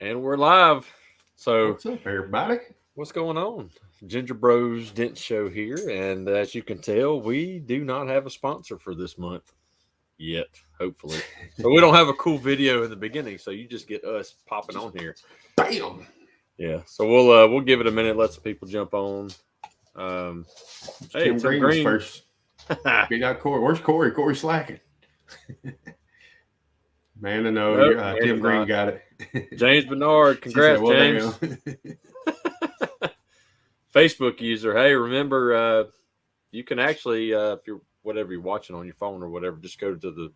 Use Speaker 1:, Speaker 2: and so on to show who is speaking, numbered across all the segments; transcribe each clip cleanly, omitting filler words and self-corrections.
Speaker 1: And we're live. So,
Speaker 2: what's up, everybody?
Speaker 1: What's going on? Ginger Bros Dent Show here. And as you can tell, we do not have a sponsor for this month yet, hopefully. So, we don't have a cool video in the beginning. So, you just get us popping on here.
Speaker 2: Bam!
Speaker 1: Yeah. So, we'll give it a minute, let some people jump on.
Speaker 2: Tim Green was first. Beat out Corey. Where's Corey? Corey's slacking. Man, I know. Nope, Tim Green got it.
Speaker 1: James Bernard, congrats, said, James. Facebook user. Hey, remember, you can actually, if you're whatever you're watching on your phone or whatever, just go to the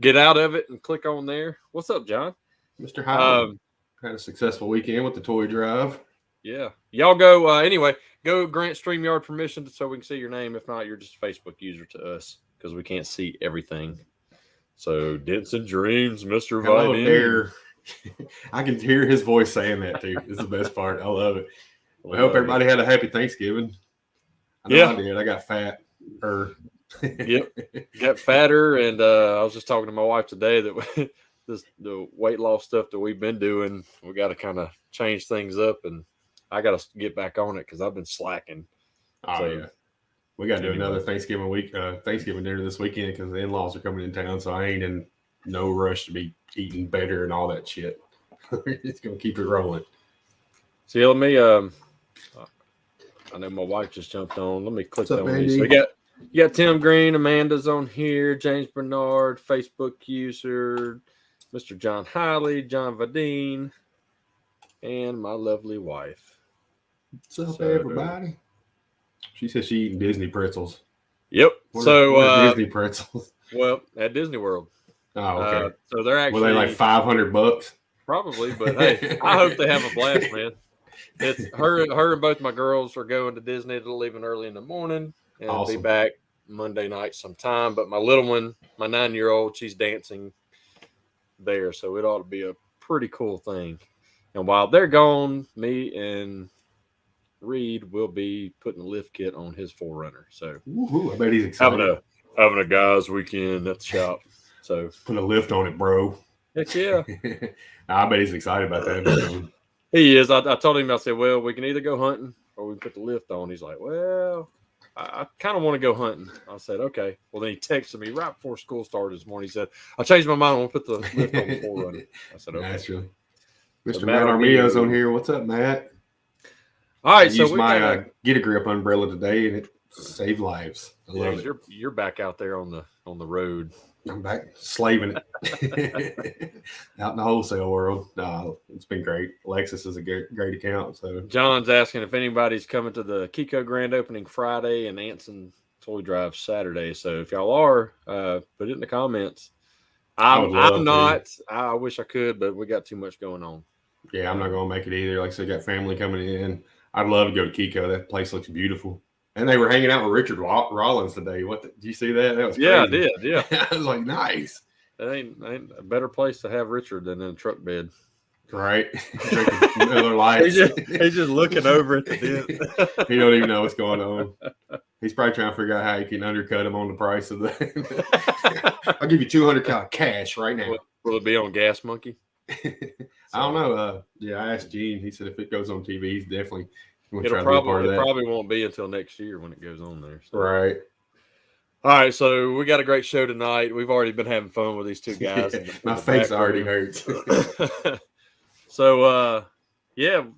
Speaker 1: get out of it and click on there. What's up, John?
Speaker 2: Mr. Howard had a successful weekend with the toy drive.
Speaker 1: Yeah, y'all go. Anyway, go grant StreamYard permission so we can see your name. If not, you're just a Facebook user to us because we can't see everything. So, Dents and Dreams, Mr.
Speaker 2: Hello
Speaker 1: Vitamin.
Speaker 2: There. I can hear his voice saying that too. It's the best part. I love it. I hope everybody had a happy Thanksgiving. I know I did. I got fat.
Speaker 1: Yep. Got fatter. And I was just talking to my wife today that the weight loss stuff that we've been doing, we got to kind of change things up. And I got to get back on it because I've been slacking.
Speaker 2: Oh, yeah. We got to do another Thanksgiving dinner this weekend because the in-laws are coming in town. So I ain't in no rush to be eating better and all that shit. It's going to keep it rolling.
Speaker 1: See, let me, I know my wife just jumped on. Let me click on these. So you got Tim Green, Amanda's on here, James Bernard, Facebook user, Mr. John Hiley, John Vadine, and my lovely wife.
Speaker 2: What's up, everybody? She says she eating Disney pretzels.
Speaker 1: Yep.
Speaker 2: What are Disney pretzels?
Speaker 1: Well, at Disney World.
Speaker 2: Oh, okay.
Speaker 1: So they're actually
Speaker 2: they like $500?
Speaker 1: Probably, but hey, I hope they have a blast, man. It's her and both my girls are going to Disney. They're leaving early in the morning and awesome. Be back Monday night sometime. But my little one, my 9-year-old, she's dancing there, so it ought to be a pretty cool thing. And while they're gone, me and Reed will be putting a lift kit on his 4Runner. So
Speaker 2: I bet he's excited.
Speaker 1: Having a guys' weekend at the shop. So
Speaker 2: put a lift on it, bro.
Speaker 1: Heck yeah.
Speaker 2: I bet he's excited about that.
Speaker 1: He is. I told him, I said, well, we can either go hunting or we can put the lift on. He's like, well, I kind of want to go hunting. I said, okay. Well, then he texted me right before school started this morning. He said, I changed my mind. I want to put the lift on the 4Runner. I said, okay.
Speaker 2: Naturally. Mr. Matt Armio's on here. What's up, Matt?
Speaker 1: All right.
Speaker 2: I used my Get a Grip umbrella today, and it saved lives. I love it.
Speaker 1: You're back out there on the road.
Speaker 2: I'm back slaving it out in the wholesale world. It's been great. Alexis is a great account. So
Speaker 1: John's asking if anybody's coming to the Kiko grand opening Friday and Anson Toy Drive Saturday. So if y'all are, put it in the comments. I'm not. I wish I could, but we got too much going on.
Speaker 2: Yeah, I'm not going to make it either. Like I said, got family coming in. I'd love to go to Kiko. That place looks beautiful. And they were hanging out with Richard Rollins today. Did you see that? That was crazy.
Speaker 1: Yeah, I did. Yeah,
Speaker 2: I was like, nice.
Speaker 1: That ain't a better place to have Richard than in a truck bed,
Speaker 2: right? Miller Lights.
Speaker 1: He's just looking over at the dent.
Speaker 2: He don't even know what's going on. He's probably trying to figure out how he can undercut him on the price of the. I'll give you $200 cash right now.
Speaker 1: Will it be on Gas Monkey?
Speaker 2: I don't know. I asked Gene. He said if it goes on TV, he's definitely.
Speaker 1: It probably won't be until next year when it goes on there. So.
Speaker 2: Right.
Speaker 1: All right, so we got a great show tonight. We've already been having fun with these two guys.
Speaker 2: My face already hurts.
Speaker 1: So,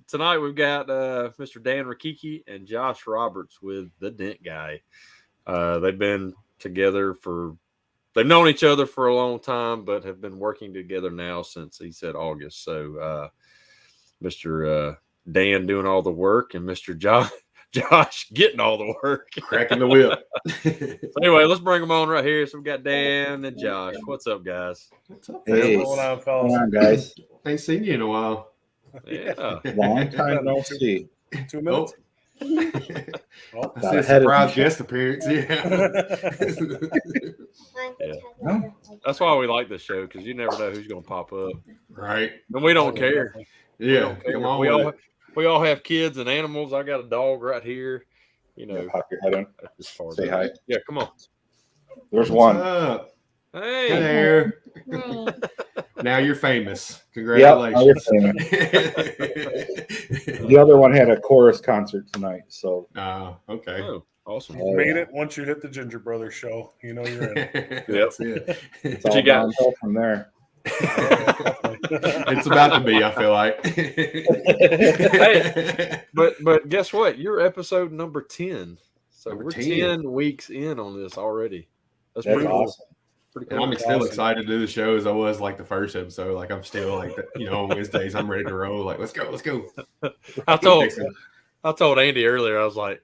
Speaker 1: tonight we've got Mr. Dan Rechichi and Josh Roberts with the Dent Guy. They've been together they've known each other for a long time, but have been working together now since he said August. So, Mr. Dan doing all the work and Mr. Josh getting all the work.
Speaker 2: Cracking the whip.
Speaker 1: So anyway, let's bring them on right here. So we got Dan and Josh. What's up, guys?
Speaker 2: What's up?
Speaker 3: Hey, what's going on, guys?
Speaker 2: Ain't seen you in a while.
Speaker 1: Yeah.
Speaker 3: Long time no see.
Speaker 4: 2 minutes.
Speaker 2: I see a surprise guest appearance.
Speaker 1: Yeah. That's why we like this show, because you never know who's going to pop up.
Speaker 2: Right.
Speaker 1: And we don't care.
Speaker 2: Yeah.
Speaker 1: Come on. We all have kids and animals. I got a dog right here. You know.
Speaker 3: Pop your head in. Say hi.
Speaker 1: Yeah, come on.
Speaker 3: There's one.
Speaker 2: Up?
Speaker 1: Hey.
Speaker 2: Hey there. Now you're famous. Congratulations.
Speaker 3: Yep, the other one had a chorus concert tonight. So.
Speaker 2: Okay.
Speaker 1: Oh, awesome.
Speaker 4: You made it once you hit the Ginger Brothers show. You know you're in.
Speaker 2: That's it.
Speaker 3: It's all downhill from there.
Speaker 2: It's about to be, I feel like.
Speaker 1: Hey, but guess what? You're episode number 10. So we're 10 weeks in on this already. That's pretty
Speaker 3: awesome.
Speaker 1: Pretty
Speaker 2: cool. And I'm still excited to do the show as I was like the first episode. Like I'm still like, on Wednesdays, I'm ready to roll. Like, let's go.
Speaker 1: I told Andy earlier, I was like,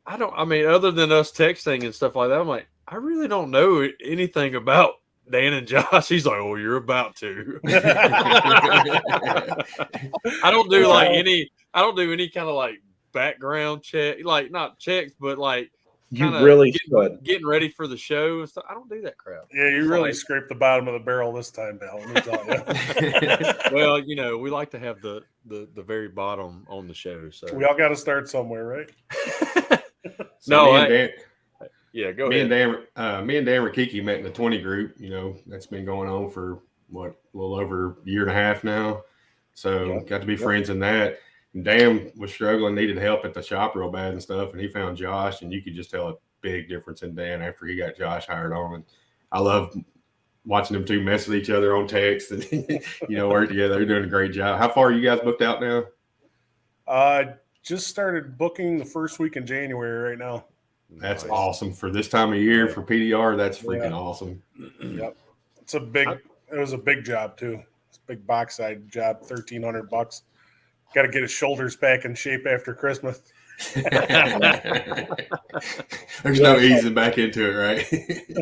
Speaker 1: other than us texting and stuff like that, I'm like, I really don't know anything about Dan and Josh. He's like, oh, you're about to. I don't do any kind of like background check, like not checks, but like
Speaker 3: you really
Speaker 1: getting ready for the show and stuff. I don't do that crap.
Speaker 4: Yeah, you really scraped the bottom of the barrel this time, Dal. Let me tell you.
Speaker 1: Well, we like to have the very bottom on the show. So
Speaker 4: we all got to start somewhere, right?
Speaker 2: Go
Speaker 1: ahead.
Speaker 2: Me and Dan Rechichi met in the 20 group. That's been going on for a little over a year and a half now. So got to be friends in that. And Dan was struggling, needed help at the shop real bad and stuff. And he found Josh, and you could just tell a big difference in Dan after he got Josh hired on. And I love watching them two mess with each other on text and work together. They're doing a great job. How far are you guys booked out now?
Speaker 4: Just started booking the first week in January right now.
Speaker 2: That's awesome for this time of year for PDR. That's freaking awesome.
Speaker 4: Yep, it was a big job too. It's a big box side job, $1,300. Got to get his shoulders back in shape after Christmas.
Speaker 2: There's no easing back into it, right?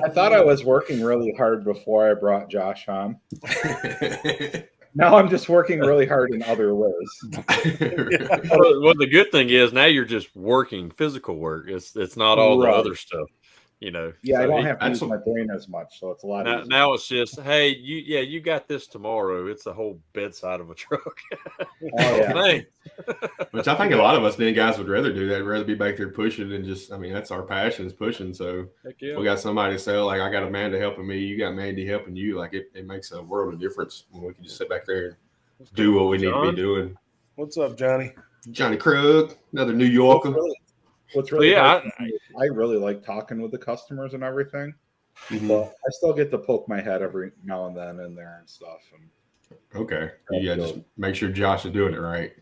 Speaker 3: I thought I was working really hard before I brought Josh on. Now I'm just working really hard in other ways.
Speaker 1: Well, the good thing is now you're just working physical work. It's not all the other stuff.
Speaker 3: Yeah, so I don't have to use my brain as much, so it's a lot easier.
Speaker 1: Now it's just, hey, you got this tomorrow. It's the whole bedside of a truck.
Speaker 2: Which I think a lot of us then guys would rather do that, rather be back there pushing and just, that's our passion is pushing. So if we got somebody to say, like, I got Amanda helping me, you got Mandy helping you, like it makes a world of difference when we can just sit back there and do what we need to be doing.
Speaker 4: What's up, Johnny?
Speaker 2: Johnny Krug, another New Yorker.
Speaker 3: What's really I really like talking with the customers and everything. Mm-hmm. But I still get to poke my head every now and then in there and stuff. And
Speaker 2: okay. Just make sure Josh is doing it right.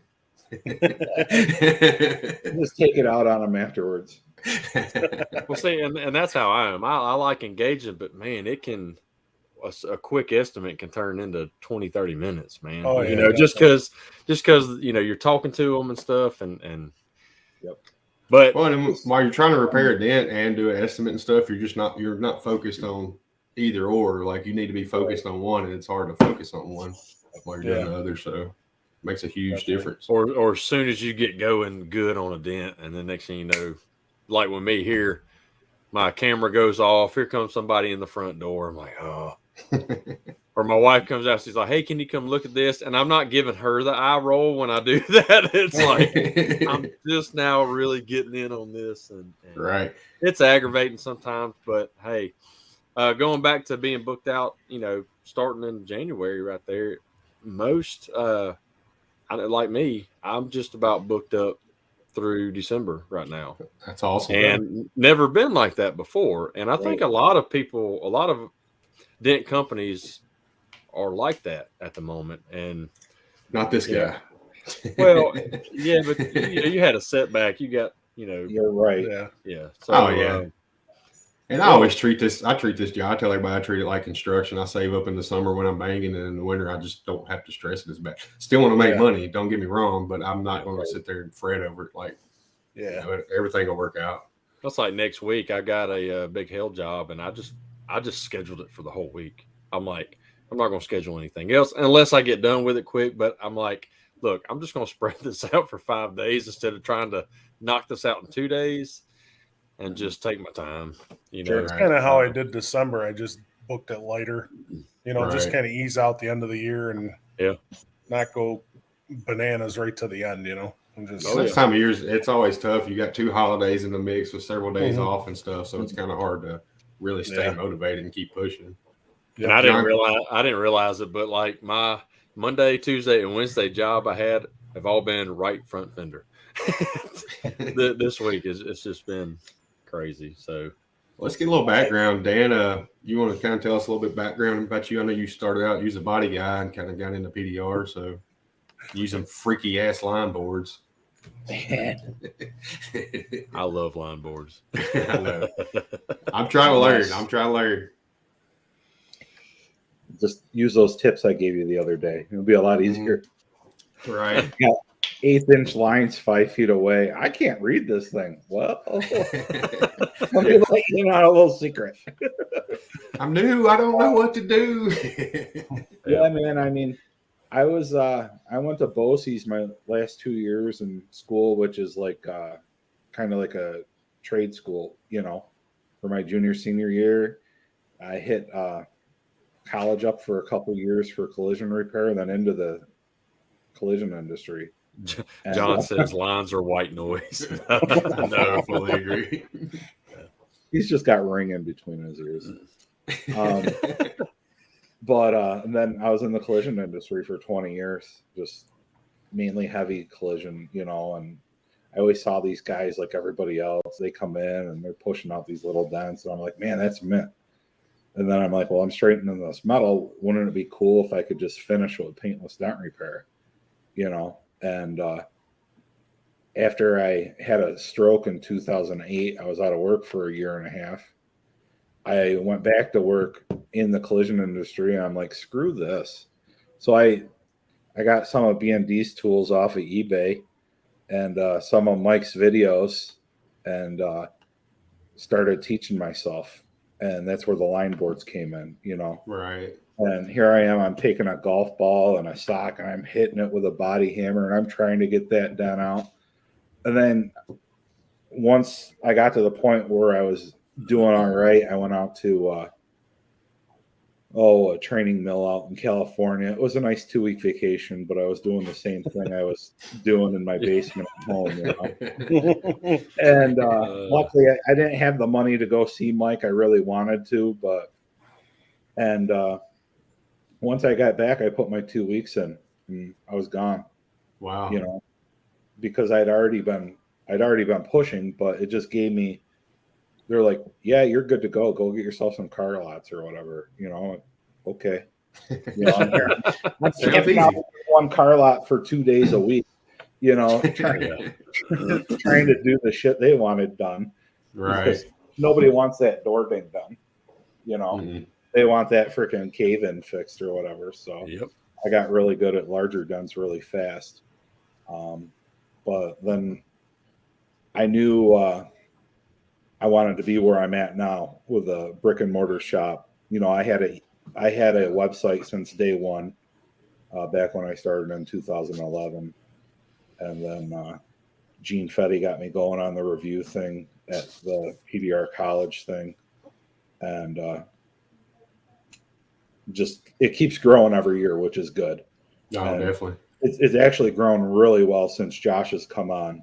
Speaker 3: Just take it out on him afterwards.
Speaker 1: Well, see, and that's how I am. I like engaging, but man, it can a quick estimate can turn into 20, 30 minutes, man.
Speaker 4: Oh, yeah,
Speaker 1: just because you're talking to them and stuff and
Speaker 3: yep.
Speaker 2: But while you're trying to repair a dent and do an estimate and stuff, you're not focused on either or. Like you need to be focused on one, and it's hard to focus on one while you're doing the other. So it makes a huge difference.
Speaker 1: Or as soon as you get going good on a dent, and then next thing you know, like with me here, my camera goes off. Here comes somebody in the front door. I'm like, oh. Or my wife comes out, she's like, hey, can you come look at this? And I'm not giving her the eye roll when I do that. It's like I'm just now really getting in on this. And
Speaker 2: right.
Speaker 1: It's aggravating sometimes, but hey, going back to being booked out, starting in January right there, most like me, I'm just about booked up through December right now.
Speaker 2: That's awesome.
Speaker 1: And never been like that before. And I think a lot of dent companies are like that at the moment, and
Speaker 2: not this guy.
Speaker 1: Well, yeah, but you had a setback. You got,
Speaker 3: You're right.
Speaker 1: Yeah. So,
Speaker 2: and I treat this job. I tell everybody I treat it like construction. I save up in the summer when I'm banging, and in the winter I just don't have to stress it as bad. Still want to make money. Don't get me wrong, but I'm not going to sit there and fret over it. Like, everything will work out.
Speaker 1: That's like next week. I got a big hail job, and I just scheduled it for the whole week. I'm like, I'm not going to schedule anything else unless I get done with it quick. But I'm like, look, I'm just going to spread this out for 5 days instead of trying to knock this out in 2 days and just take my time.
Speaker 4: It's kind of how I did December. I just booked it lighter, just kind of ease out the end of the year and not go bananas right to the end,
Speaker 2: This time of year, it's always tough. You got 2 holidays in the mix with several days off and stuff. So it's kind of hard to really stay motivated and keep pushing.
Speaker 1: And I didn't realize it, but like my Monday, Tuesday, and Wednesday job I had have all been right front fender. This week it's just been crazy. So
Speaker 2: let's get a little background. Dan, you want to kind of tell us a little bit background about you? I know you started out as a body guy and kind of got into PDR, so using freaky ass line boards.
Speaker 1: I love line boards.
Speaker 2: I know. I'm trying to learn.
Speaker 3: Just use those tips I gave you the other day. It'll be a lot easier.
Speaker 2: Right.
Speaker 3: Yeah. 1/8-inch lines 5 feet away. I can't read this thing. Well, let me let you know a little secret.
Speaker 2: I'm new. I don't know what to do.
Speaker 3: Yeah, man. I mean, I went to BOCES my last 2 years in school, which is like kind of like a trade school, for my junior, senior year. I hit college up for a couple years for collision repair, and then into the collision industry.
Speaker 1: John says lines are white noise.
Speaker 2: No, I fully agree.
Speaker 3: He's just got ring in between his ears. But and then I was in the collision industry for 20 years, just mainly heavy collision, and I always saw these guys like everybody else. They come in and they're pushing out these little dents, and I'm like, man, that's mint. And then I'm like, well, I'm straightening this metal. Wouldn't it be cool if I could just finish with paintless dent repair, And after I had a stroke in 2008, I was out of work for a year and a half. I went back to work in the collision industry, and I'm like, screw this. So I got some of BND's tools off of eBay and some of Mike's videos, and started teaching myself. And that's where the line boards came in,
Speaker 2: Right.
Speaker 3: And here I am, I'm taking a golf ball and a sock, and I'm hitting it with a body hammer, and I'm trying to get that done out. And then once I got to the point where I was doing all right, I went out to a training mill out in California. It was a nice 2-week vacation, but I was doing the same thing I was doing in my basement at home. And luckily, I didn't have the money to go see Mike. I really wanted to, and once I got back, I put my 2 weeks in, and I was gone.
Speaker 2: Wow.
Speaker 3: Because I'd already been pushing, but it just gave me. They're like, yeah, you're good to go. Go get yourself some car lots or whatever. Okay. I'm camping out one car lot for 2 days a week. Trying to do the shit they wanted done.
Speaker 2: Right.
Speaker 3: Because nobody wants that door ding done. Mm-hmm. They want that freaking cave-in fixed or whatever. So I got really good at larger dents really fast. But then I knew I wanted to be where I'm at now with a brick and mortar shop. I had a website since day one, back when I started in 2011, and then Gene Fetty got me going on the review thing at the PDR college thing, and just it keeps growing every year, which is good.
Speaker 2: Oh, and definitely.
Speaker 3: It's actually grown really well since Josh has come on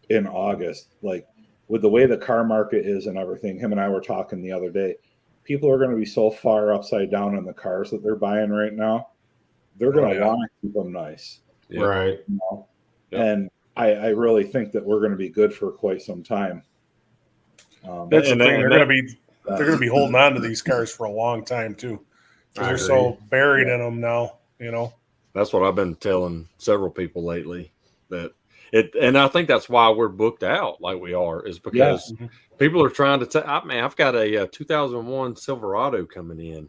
Speaker 3: in August. Like, with the way the car market is and everything, him and I were talking the other day, people are going to be so far upside down in the cars that they're buying right now. They're going to want to keep them nice.
Speaker 2: Yeah. Right.
Speaker 3: And I really think that we're going to be good for quite some time.
Speaker 4: That's the thing. They're going to be holding on to these cars for a long time too. They're so buried in them now,
Speaker 1: That's what I've been telling several people lately, and I think that's why we're booked out like we are, is because people are trying to I've got a 2001 Silverado coming in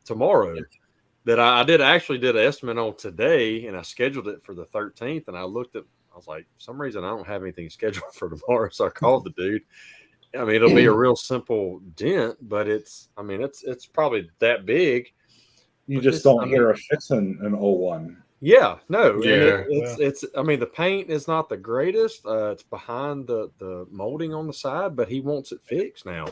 Speaker 1: tomorrow that I did an estimate on today, and I scheduled it for the 13th, and I was like, for some reason I don't have anything scheduled for tomorrow, so I called the dude. I mean, it'll be a real simple dent, but it's probably that big.
Speaker 3: You just don't hear a fix in an 01.
Speaker 1: Yeah, no. Yeah. It's I mean, the paint is not the greatest. It's behind the molding on the side, but he wants it fixed now.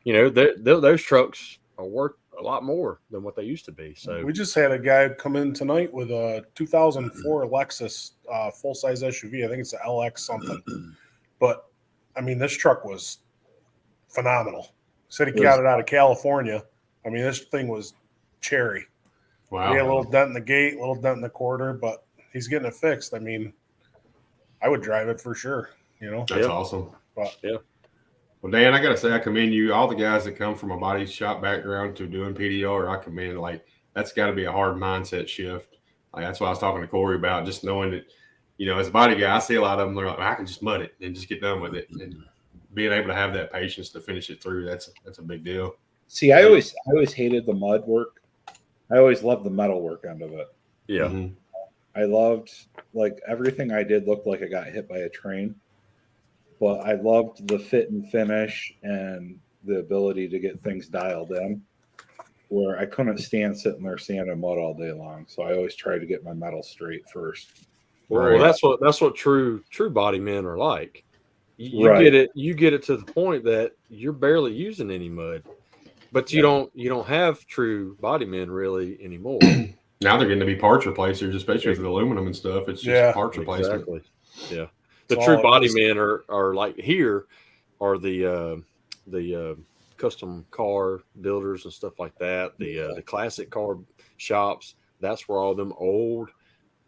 Speaker 1: Those trucks are worth a lot more than what they used to be. So
Speaker 4: we just had a guy come in tonight with a 2004 Lexus full-size SUV. I think it's an LX something. But I mean, this truck was phenomenal. Said he got it out of California. I mean, this thing was cherry.
Speaker 2: Wow.
Speaker 4: He had a little dent in the gate, a little dent in the quarter, but he's getting it fixed. I mean, I would drive it for sure.
Speaker 2: That's awesome.
Speaker 4: But,
Speaker 2: Well, Dan, I got to say, I commend you. All the guys that come from a body shop background to doing PDR, I commend. Like, that's got to be a hard mindset shift. Like, that's what I was talking to Corey about, just knowing that, as a body guy, I see a lot of them, they're like, I can just mud it and just get done with it. And being able to have that patience to finish it through, that's a big deal.
Speaker 3: See, I always hated the mud work. I always loved the metal work end of it.
Speaker 1: Yeah.
Speaker 2: Mm-hmm.
Speaker 3: I loved, like, everything I did looked like I got hit by a train. But I loved the fit and finish and the ability to get things dialed in, where I couldn't stand sitting there sanding mud all day long. So I always tried to get my metal straight first.
Speaker 1: Well, that's what true body men are like. You get it to the point that you're barely using any mud, but you don't have true body men really anymore.
Speaker 2: Now they're getting to be parts replacers, especially with the aluminum and stuff. It's just parts replacement.
Speaker 1: Exactly. Yeah. The true body men are like here are the custom car builders and stuff like that. The classic car shops. That's where all them old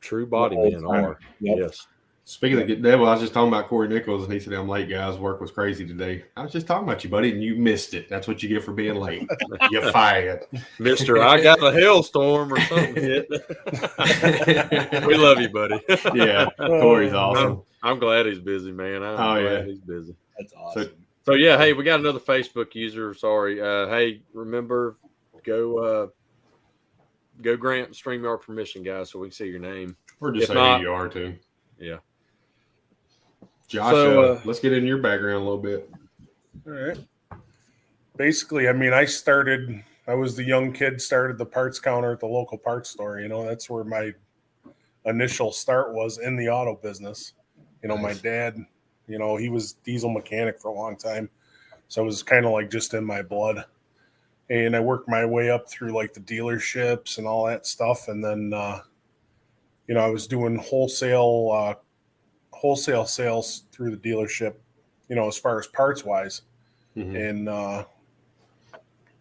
Speaker 1: true body men are. Yep. Yes.
Speaker 2: Speaking of the devil, I was just talking about Corey Nichols, and he said, I'm late, guys. Work was crazy today. I was just talking about you, buddy, and you missed it. That's what you get for being late. You're fired.
Speaker 1: Mister, I got a hailstorm or something hit. We love you, buddy.
Speaker 2: Yeah, Corey's awesome.
Speaker 1: I'm glad he's busy, man. I'm glad he's busy.
Speaker 3: That's awesome.
Speaker 1: So yeah, hey, we got another Facebook user. Sorry. Hey, remember, go grant StreamYard permission, guys, so we can see your name.
Speaker 2: Or just say who you are, too.
Speaker 1: Yeah.
Speaker 2: Josh, let's get into your background a little bit.
Speaker 4: All right. Basically, I mean, I was the young kid, started the parts counter at the local parts store. That's where my initial start was in the auto business.
Speaker 2: Nice.
Speaker 4: My dad, he was diesel mechanic for a long time. So it was kind of like just in my blood. And I worked my way up through like the dealerships and all that stuff. And then, I was doing wholesale sales through the dealership, as far as parts wise. Mm-hmm.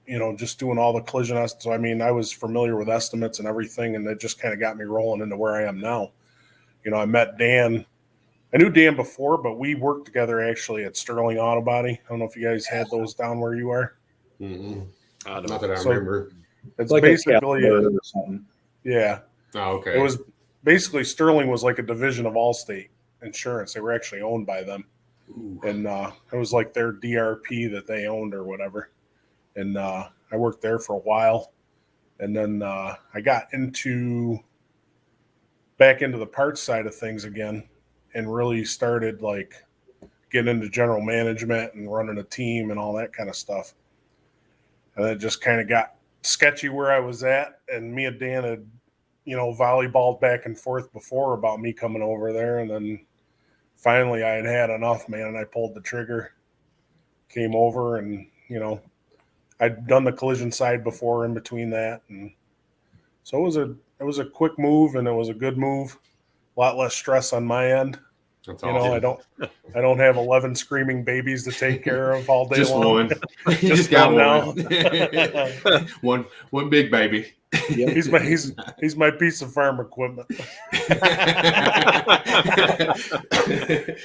Speaker 4: And, just doing all the collision estimates. So, I mean, I was familiar with estimates and everything, and it just kind of got me rolling into where I am now. I met Dan. I knew Dan before, but we worked together actually at Sterling Auto Body. I don't know if you guys had those down where you are.
Speaker 2: Mm-hmm. Not that I remember.
Speaker 4: It's like basically
Speaker 3: or something.
Speaker 4: Yeah.
Speaker 2: Oh, okay.
Speaker 4: It was basically Sterling was like a division of Allstate Insurance. They were actually owned by them. Ooh. And it was like their DRP that they owned or whatever. And I worked there for a while. And then I got back into the parts side of things again and really started like getting into general management and running a team and all that kind of stuff. And it just kind of got sketchy where I was at. And me and Dan had, volleyballed back and forth before about me coming over there. And then finally I had enough, man. And I pulled the trigger, came over and, I'd done the collision side before in between that. And so it was a quick move and it was a good move. A lot less stress on my end.
Speaker 2: That's awesome.
Speaker 4: I don't have 11 screaming babies to take care of all day
Speaker 2: just
Speaker 4: long.
Speaker 2: One. You just got one. one big baby.
Speaker 3: Yep.
Speaker 4: He's my piece of farm equipment.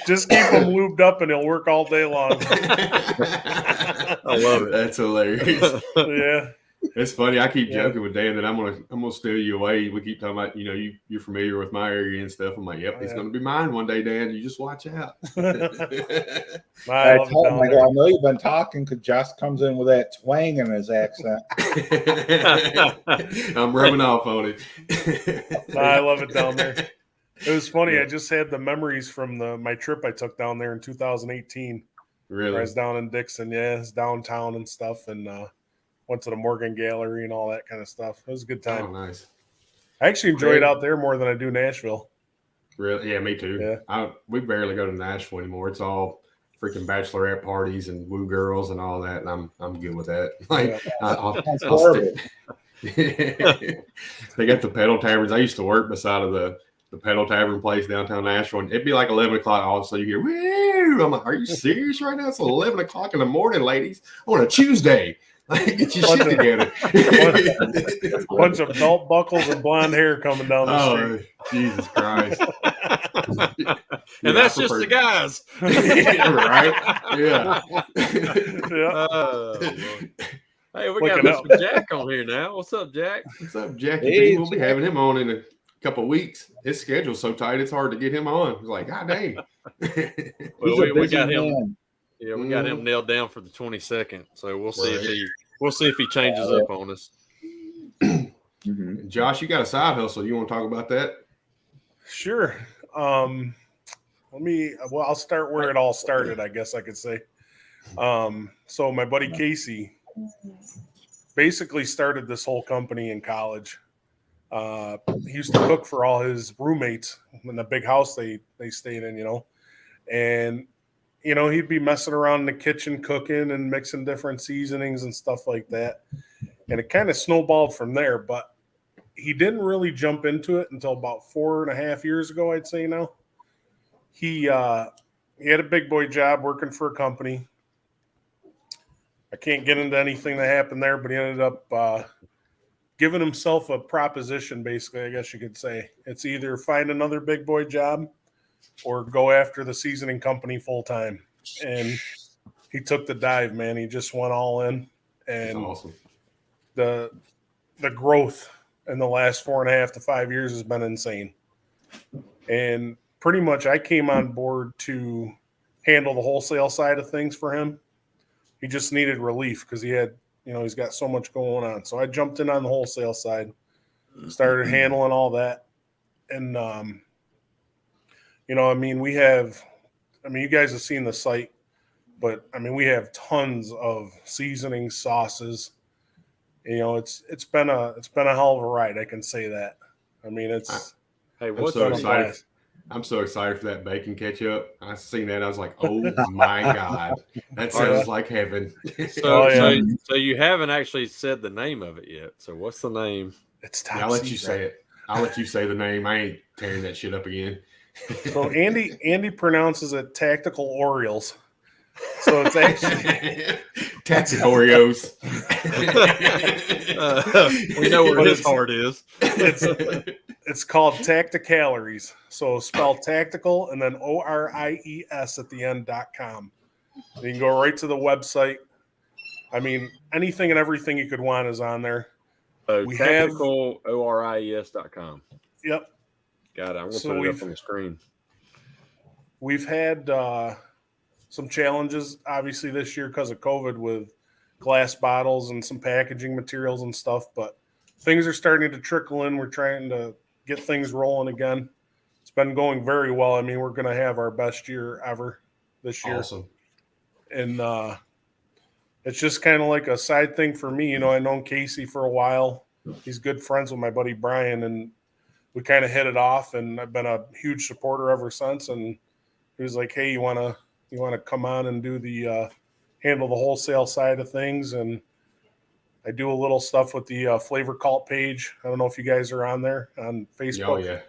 Speaker 4: Just keep him lubed up and he'll work all day long.
Speaker 1: I love it.
Speaker 2: That's hilarious.
Speaker 4: Yeah.
Speaker 2: It's funny. I keep joking with Dan that I'm gonna steal you away. We keep talking about, you're familiar with my area and stuff. I'm like, yep, it's gonna be mine one day, Dan. You just watch out.
Speaker 3: I told him, I know you've been talking because Josh comes in with that twang in his accent.
Speaker 2: I'm rubbing off on it.
Speaker 4: I love it down there. It was funny. I just had the memories from my trip I took down there in 2018.
Speaker 2: Really?
Speaker 4: I was down in Dixon, it's downtown and stuff, and went to the Morgan Gallery and all that kind of stuff. It was a good time.
Speaker 2: Oh, nice.
Speaker 4: I actually enjoy it out there more than I do Nashville.
Speaker 2: Really? Yeah, me too.
Speaker 4: Yeah.
Speaker 2: We barely go to Nashville anymore. It's all freaking bachelorette parties and woo girls and all that, and I'm good with that. Like, I'll They got the pedal taverns. I used to work beside of the pedal tavern place downtown Nashville, and it'd be like 11 o'clock. All of a sudden you hear, woo! I'm like, are you serious right now? It's 11 o'clock in the morning, ladies, on a Tuesday. Get your shit together.
Speaker 4: Bunch of belt buckles and blonde hair coming down the street.
Speaker 2: Jesus Christ.
Speaker 1: And that's just the guys.
Speaker 2: Right? Yeah.
Speaker 1: Hey, we got Mr. Jack on here now. What's up, Jack?
Speaker 2: What's up, Jackie?
Speaker 3: Hey,
Speaker 2: we'll be having him on in a couple of weeks. His schedule's so tight, it's hard to get him on. It's like, God dang.
Speaker 1: Well, we got him. Yeah, we got him nailed down for the 22nd. So we'll see if he changes up on us.
Speaker 2: Josh, you got a side hustle. You want to talk about that?
Speaker 4: Sure. I'll start where it all started, I guess I could say. So my buddy Casey basically started this whole company in college. He used to cook for all his roommates in the big house they stayed in, and he'd be messing around in the kitchen cooking and mixing different seasonings and stuff like that. And it kind of snowballed from there, but he didn't really jump into it until about 4.5 years ago, I'd say now. He had a big boy job working for a company. I can't get into anything that happened there, but he ended up giving himself a proposition, basically, I guess you could say. It's either find another big boy job or go after the seasoning company full time. And he took the dive, man. He just went all in. And
Speaker 2: that's awesome.
Speaker 4: The growth in the last 4.5 to 5 years has been insane. And pretty much I came on board to handle the wholesale side of things for him. He just needed relief because he had, he's got so much going on. So I jumped in on the wholesale side, started handling all that. And, you guys have seen the site, but we have tons of seasoning sauces. It's been a hell of a ride. I can say that.
Speaker 2: I'm so excited for that bacon ketchup. I seen that. I was like, oh my God, that sounds like heaven.
Speaker 1: So you haven't actually said the name of it yet. So what's the name?
Speaker 4: It's top
Speaker 2: I'll let
Speaker 4: secret.
Speaker 2: you say it. I'll let you say the name. I ain't tearing that shit up again.
Speaker 4: So Andy pronounces it Tactical Orioles. So it's actually
Speaker 2: Tactical Oreos.
Speaker 1: We know where his heart is.
Speaker 4: It's called Tacticalories. So spell tactical and then ORIES at the end.com. You can go right to the website. Anything and everything you could want is on there.
Speaker 1: We tactical ORIES.com.
Speaker 4: Yep.
Speaker 1: Got it. I'm going to put it up on the screen.
Speaker 4: We've had some challenges, obviously, this year because of COVID with glass bottles and some packaging materials and stuff, but things are starting to trickle in. We're trying to get things rolling again. It's been going very well. We're going to have our best year ever this year.
Speaker 2: Awesome.
Speaker 4: And it's just kind of like a side thing for me. I've known Casey for a while. He's good friends with my buddy Brian, and we kind of hit it off, and I've been a huge supporter ever since. And he was like, hey, you want to come on and do the handle the wholesale side of things? And I do a little stuff with the Flavor Cult page. I don't know if you guys are on there on Facebook.
Speaker 2: Oh, yeah.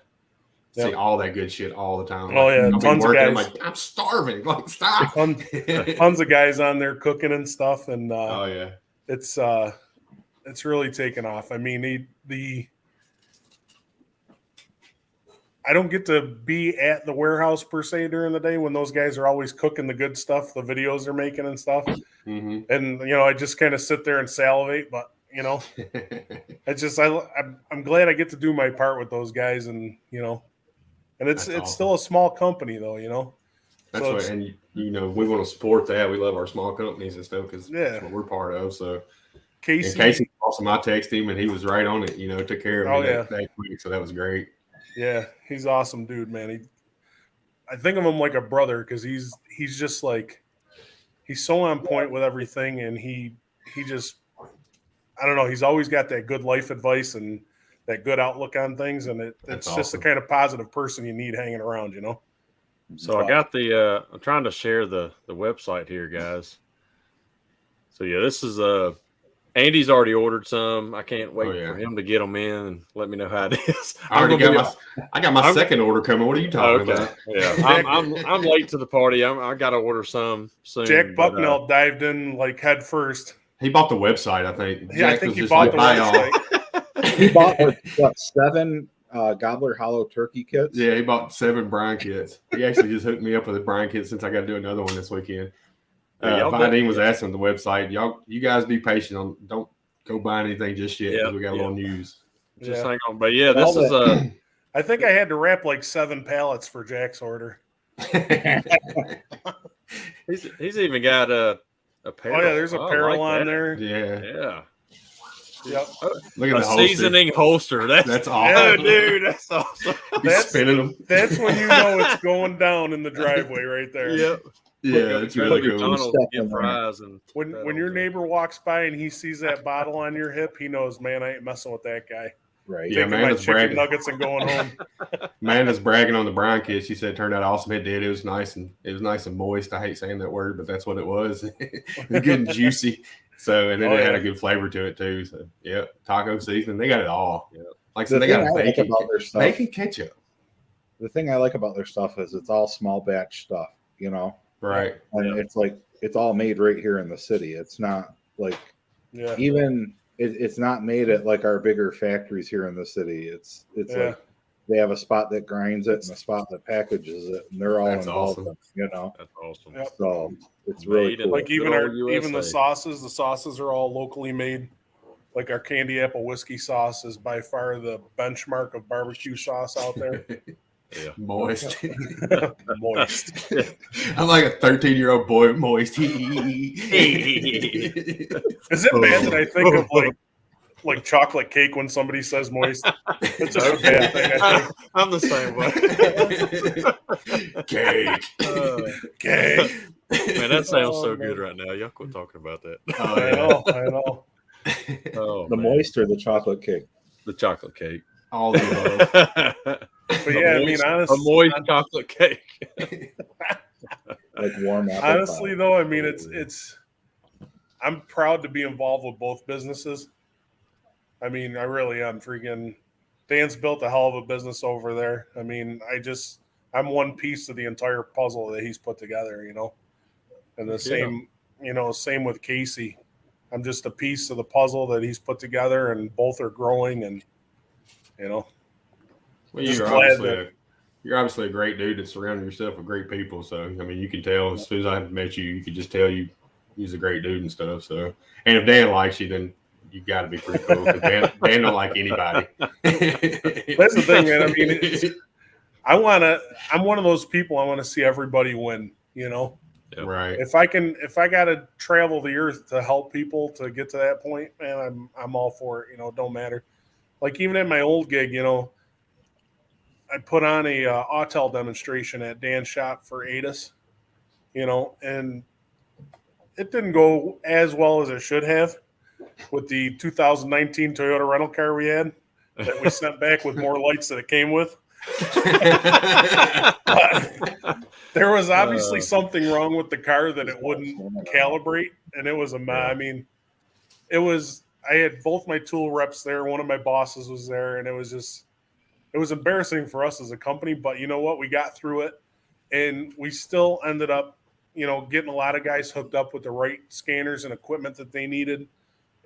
Speaker 4: Yep.
Speaker 2: See all that good shit all the time.
Speaker 4: Oh, yeah. Tons of guys.
Speaker 2: I'm like, I'm starving. Like, stop.
Speaker 4: Tons of guys on there cooking and stuff. And
Speaker 2: oh, yeah.
Speaker 4: It's really taken off. I don't get to be at the warehouse per se during the day when those guys are always cooking the good stuff, the videos they're making and stuff.
Speaker 2: Mm-hmm.
Speaker 4: And, I just kind of sit there and salivate, but, I'm glad I get to do my part with those guys and, and it's
Speaker 2: awesome.
Speaker 4: Still a small company though,
Speaker 2: That's so right. And, we want to support that. We love our small companies and stuff because that's what we're part of. So Casey awesome. I texted him and he was right on it, took care of me that quick. So that was great.
Speaker 4: Yeah, he's awesome, dude, man. I think of him like a brother because he's just like he's so on point with everything, and he just I don't know. He's always got that good life advice and that good outlook on things, and it's awesome. Just the kind of positive person you need hanging around,
Speaker 1: So I got I'm trying to share the website here, guys. So yeah, this is Andy's already ordered some. I can't wait for him to get them in and let me know how it is.
Speaker 2: I got my second order coming. What are you talking about?
Speaker 1: Yeah, I'm late to the party. I got to order some soon.
Speaker 4: Jack Bucknell dived in like head first.
Speaker 2: He bought the website, I think.
Speaker 4: Yeah, I think he bought the website.
Speaker 3: He bought what 7 Gobbler Hollow turkey kits.
Speaker 2: Yeah, he bought 7 brine kits. He actually just hooked me up with a brine kit since I got to do another one this weekend. Vidine was asking the website, you guys be patient. Don't go buy anything just yet because we got a little news.
Speaker 1: Just hang on. But yeah, this is
Speaker 4: I think I had to wrap like 7 pallets for Jack's order.
Speaker 1: he's even got a apparel.
Speaker 4: Oh yeah, there's apparel on there.
Speaker 2: Yeah.
Speaker 4: Yep.
Speaker 2: Look at the
Speaker 1: seasoning holster. That's
Speaker 2: awesome.
Speaker 1: Oh, dude, that's awesome.
Speaker 2: He's spinning them.
Speaker 4: That's when you know it's going down in the driveway right there.
Speaker 1: Yep.
Speaker 2: Yeah, it's really cool.
Speaker 4: When your neighbor walks by and he sees that bottle on your hip, he knows, man, I ain't messing with that guy.
Speaker 3: Right.
Speaker 2: Yeah,
Speaker 4: Amanda's bragging. Nuggets and going home.
Speaker 2: Amanda's bragging on the brine kit. She said it turned out awesome. It did. It was nice and moist. I hate saying that word, but that's what it was. It was good and juicy. So, and then it had a good flavor to it too. So, yeah, taco seasoning. They got it all. Yeah. Like I said, they got bacon ketchup.
Speaker 3: The thing I like about their stuff is it's all small batch stuff, you know?
Speaker 2: Right.
Speaker 3: And it's like, it's all made right here in the city. It's not like, even it's not made at like our bigger factories here in the city. It's like they have a spot that grinds it and a spot that packages it, and they're all involved in it, you know?
Speaker 1: That's awesome.
Speaker 4: Yep.
Speaker 3: So it's really cool.
Speaker 4: Like even the sauces are all locally made. Like our candy apple whiskey sauce is by far the benchmark of barbecue sauce out there.
Speaker 2: Yeah. Moist.
Speaker 4: Moist.
Speaker 2: I'm like a 13-year-old boy, moist.
Speaker 4: Is it bad that I think of like chocolate cake when somebody says moist? It's just a bad thing, I think.
Speaker 1: I'm the same way.
Speaker 2: Cake.
Speaker 4: Cake.
Speaker 1: Man, that sounds so good right now. Y'all quit talking about that.
Speaker 4: I know.
Speaker 3: The moist or the chocolate cake?
Speaker 1: The chocolate cake.
Speaker 2: All the above.
Speaker 4: But yeah,
Speaker 1: moist,
Speaker 4: I mean, honestly,
Speaker 1: a moist chocolate cake.
Speaker 3: Like warm apple
Speaker 4: honestly,
Speaker 3: pie.
Speaker 4: though, I mean, it's. I'm proud to be involved with both businesses. I mean, I really am. Freaking Dan's built a hell of a business over there. I mean, I'm one piece of the entire puzzle that he's put together, you know. And the same with Casey. I'm just a piece of the puzzle that he's put together, and both are growing, and you know.
Speaker 2: Well, you're obviously a great dude and surrounding yourself with great people. So, I mean, you can tell as soon as I met you, you could just tell he's a great dude and stuff. So, and if Dan likes you, then you got to be pretty cool because Dan don't like anybody.
Speaker 4: That's the thing, man. I mean, I'm one of those people. I want to see everybody win. You know,
Speaker 2: right?
Speaker 4: If I got to travel the earth to help people to get to that point, man, I'm all for it. You know, it don't matter. Like even at my old gig, you know. I put on a Autel demonstration at Dan's shop for ADIS, you know, and it didn't go as well as it should have with the 2019 Toyota rental car we had that we sent back with more lights than it came with. But there was obviously something wrong with the car that it wouldn't calibrate, and it was I mean, I had both my tool reps there. One of my bosses was there, and it was embarrassing for us as a company, but you know what? We got through it, and we still ended up, you know, getting a lot of guys hooked up with the right scanners and equipment that they needed.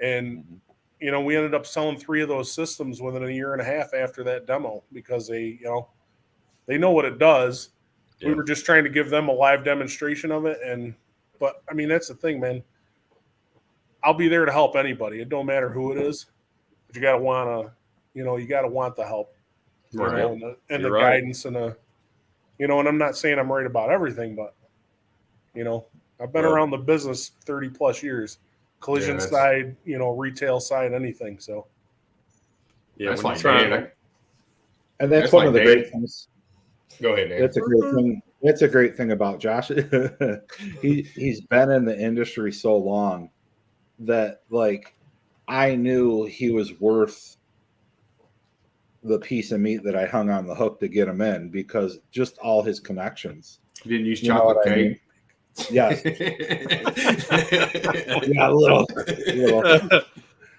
Speaker 4: And, you know, we ended up selling 3 of those systems within a year and a half after that demo because they know what it does. Yeah. We were just trying to give them a live demonstration of it. But I mean, that's the thing, man. I'll be there to help anybody. It don't matter who it is, but you got to want the help.
Speaker 2: Right.
Speaker 4: You know, and the guidance and and I'm not saying I'm right about everything, but you know, I've been around the business 30 plus years, collision side, you know, retail side, anything. So
Speaker 2: that's like
Speaker 3: and that's one of the great things.
Speaker 2: Go ahead, Dan.
Speaker 3: That's a great thing. That's a great thing about Josh. He's been in the industry so long that like I knew he was worth the piece of meat that I hung on the hook to get him in because just all his connections.
Speaker 2: You didn't use chocolate cake? I mean?
Speaker 3: Yes. Yeah, a little.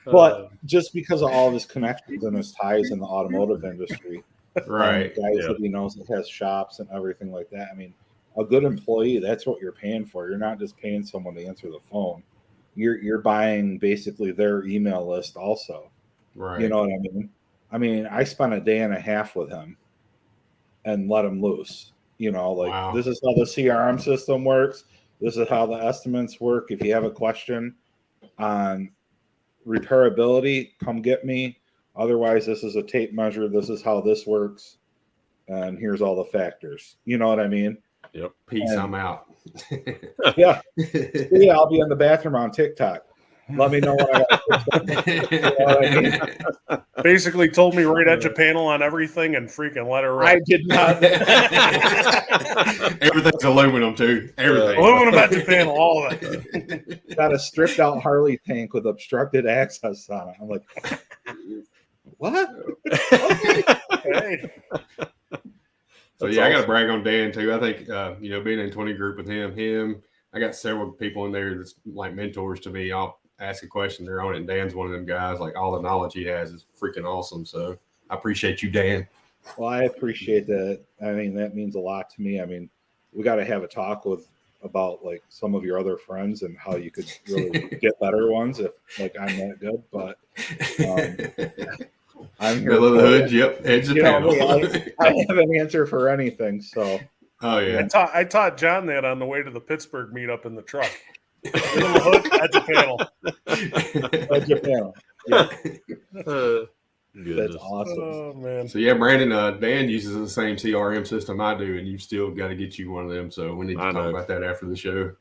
Speaker 3: But just because of all of his connections and his ties in the automotive industry,
Speaker 2: right?
Speaker 3: Guys that he knows that has shops and everything like that. I mean, a good employee, that's what you're paying for. You're not just paying someone to answer the phone. you're buying basically their email list also.
Speaker 2: Right.
Speaker 3: You know what I mean? I mean, I spent a day and a half with him and let him loose. You know, like
Speaker 2: Wow.
Speaker 3: this is how the CRM system works. This is how the estimates work. If you have a question on repairability, come get me. Otherwise, this is a tape measure. This is how this works. And here's all the factors. You know what I mean?
Speaker 1: Yep.
Speaker 2: Peace, I'm out.
Speaker 3: Yeah. Yeah, I'll be in the bathroom on TikTok. Let me know when I got you know what I mean?
Speaker 4: Basically told me right edge a panel on everything and freaking let her rip.
Speaker 3: I did not.
Speaker 2: Everything's aluminum too. Everything.
Speaker 4: Aluminum edge a panel, all of it.
Speaker 3: Got a stripped out Harley tank with obstructed access on it. I'm like, what? Okay.
Speaker 4: Hey.
Speaker 2: So
Speaker 1: That's
Speaker 2: yeah, I got to
Speaker 1: awesome.
Speaker 2: brag on Dan too. I think being in 20 group with him, I got several people in there that's like mentors to me. I'll ask a question, they're on it, and Dan's one of them guys. Like all the knowledge he has is freaking awesome. So I appreciate you, Dan.
Speaker 3: Well, I appreciate that. I mean, that means a lot to me. I mean, we got to have a talk about like some of your other friends and how you could really get better ones if like I'm that good. But I'm here.
Speaker 2: Middle of the hood, yep, edge of the panel.
Speaker 3: I have an answer for anything. So,
Speaker 2: oh yeah,
Speaker 4: I taught John that on the way to the Pittsburgh meetup in the truck. Middle of the hood, edge a panel.
Speaker 3: edge of panel. Yeah,
Speaker 1: Goodness.
Speaker 3: that's awesome.
Speaker 4: Oh man.
Speaker 2: So yeah, Brandon, Dan uses the same CRM system I do, and you've still got to get you one of them. So we need to talk about that after the show.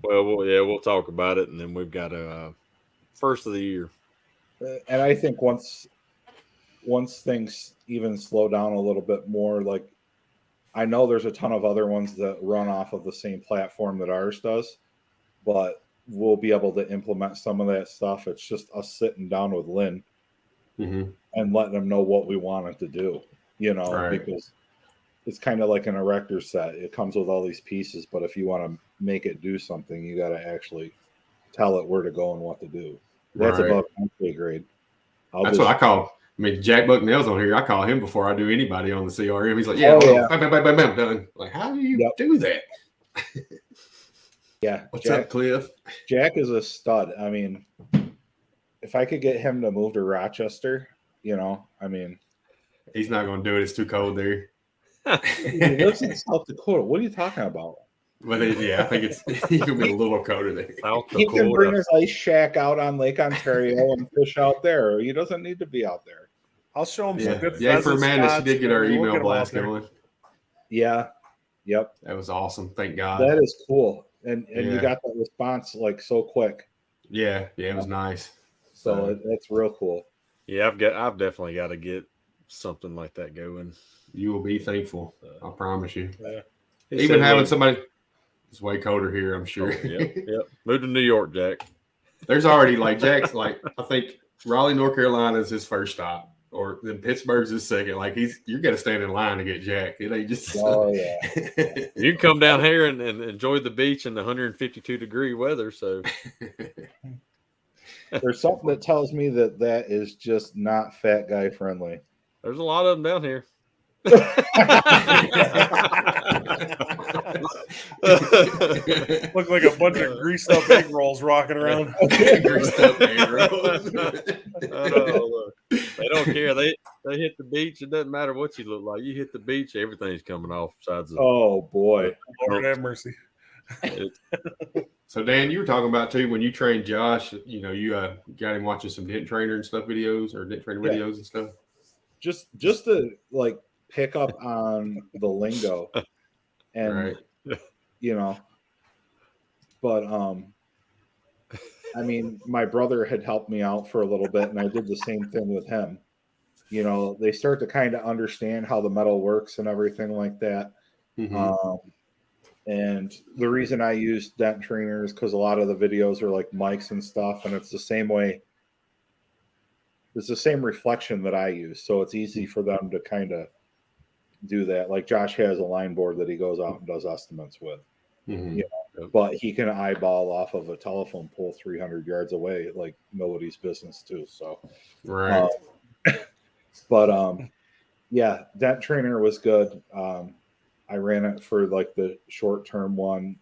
Speaker 1: Well, we'll talk about it, and then we've got a first of the year.
Speaker 3: And I think once things even slow down a little bit more, like I know there's a ton of other ones that run off of the same platform that ours does, but we'll be able to implement some of that stuff. It's just us sitting down with Lynn and letting them know what we want it to do, because it's kind of like an erector set. It comes with all these pieces, but if you want to make it do something, you got to actually tell it where to go and what to do. That's above my grade.
Speaker 2: That's what I call. I mean, Jack Bucknell's on here. I call him before I do anybody on the CRM. He's like, bam, done. Like, how do you do that?
Speaker 3: Yeah.
Speaker 2: What's up, Cliff?
Speaker 3: Jack is a stud. I mean, if I could get him to move to Rochester, he's
Speaker 2: not going to do it. It's too cold there.
Speaker 3: He lives in South Dakota. What are you talking about?
Speaker 2: Well, I think he can be a little colder there.
Speaker 3: He can bring his ice shack out on Lake Ontario and fish out there. He doesn't need to be out there.
Speaker 4: I'll show him some good.
Speaker 2: Yeah, for Amanda, she did get our email blast going.
Speaker 3: Yeah. Yep.
Speaker 2: That was awesome. Thank God.
Speaker 3: That is cool. And you got that response like so quick.
Speaker 2: Yeah, it was nice.
Speaker 3: So that's real cool.
Speaker 1: Yeah, I've definitely got to get something like that going.
Speaker 2: You will be thankful. I promise you.
Speaker 4: Yeah.
Speaker 2: Even having somebody. It's way colder here, I'm sure.
Speaker 1: Yep. Move to New York, Jack.
Speaker 2: There's already Jack's I think Raleigh, North Carolina is his first stop, or then Pittsburgh's his second. Like you're gonna stand in line to get Jack. It ain't just.
Speaker 3: Oh yeah.
Speaker 1: You can come down here and enjoy the beach in the 152-degree weather. So
Speaker 3: there's something that tells me that is just not fat guy friendly.
Speaker 1: There's a lot of them down here.
Speaker 4: Look like a bunch of greased up egg rolls rocking around.
Speaker 2: Greased up egg rolls.
Speaker 1: They don't care. They hit the beach. It doesn't matter what you look like. You hit the beach, everything's coming off sides of.
Speaker 3: Oh boy,
Speaker 4: Lord have mercy.
Speaker 2: So Dan, you were talking about too when you trained Josh. You got him watching some dent trainer and stuff videos or dent trainer videos and stuff.
Speaker 3: Just to pick up on the lingo, and but my brother had helped me out for a little bit, and I did the same thing with him. They start to kind of understand how the metal works and everything like that. And the reason I use dent trainers because a lot of the videos are like mics and stuff, and it's the same way. It's the same reflection that I use, so it's easy for them to kind of do that. Like Josh has a line board that he goes out and does estimates with, but he can eyeball off of a telephone pole 300 yards away like nobody's business too. So, dent trainer was good. I ran it for the short term one.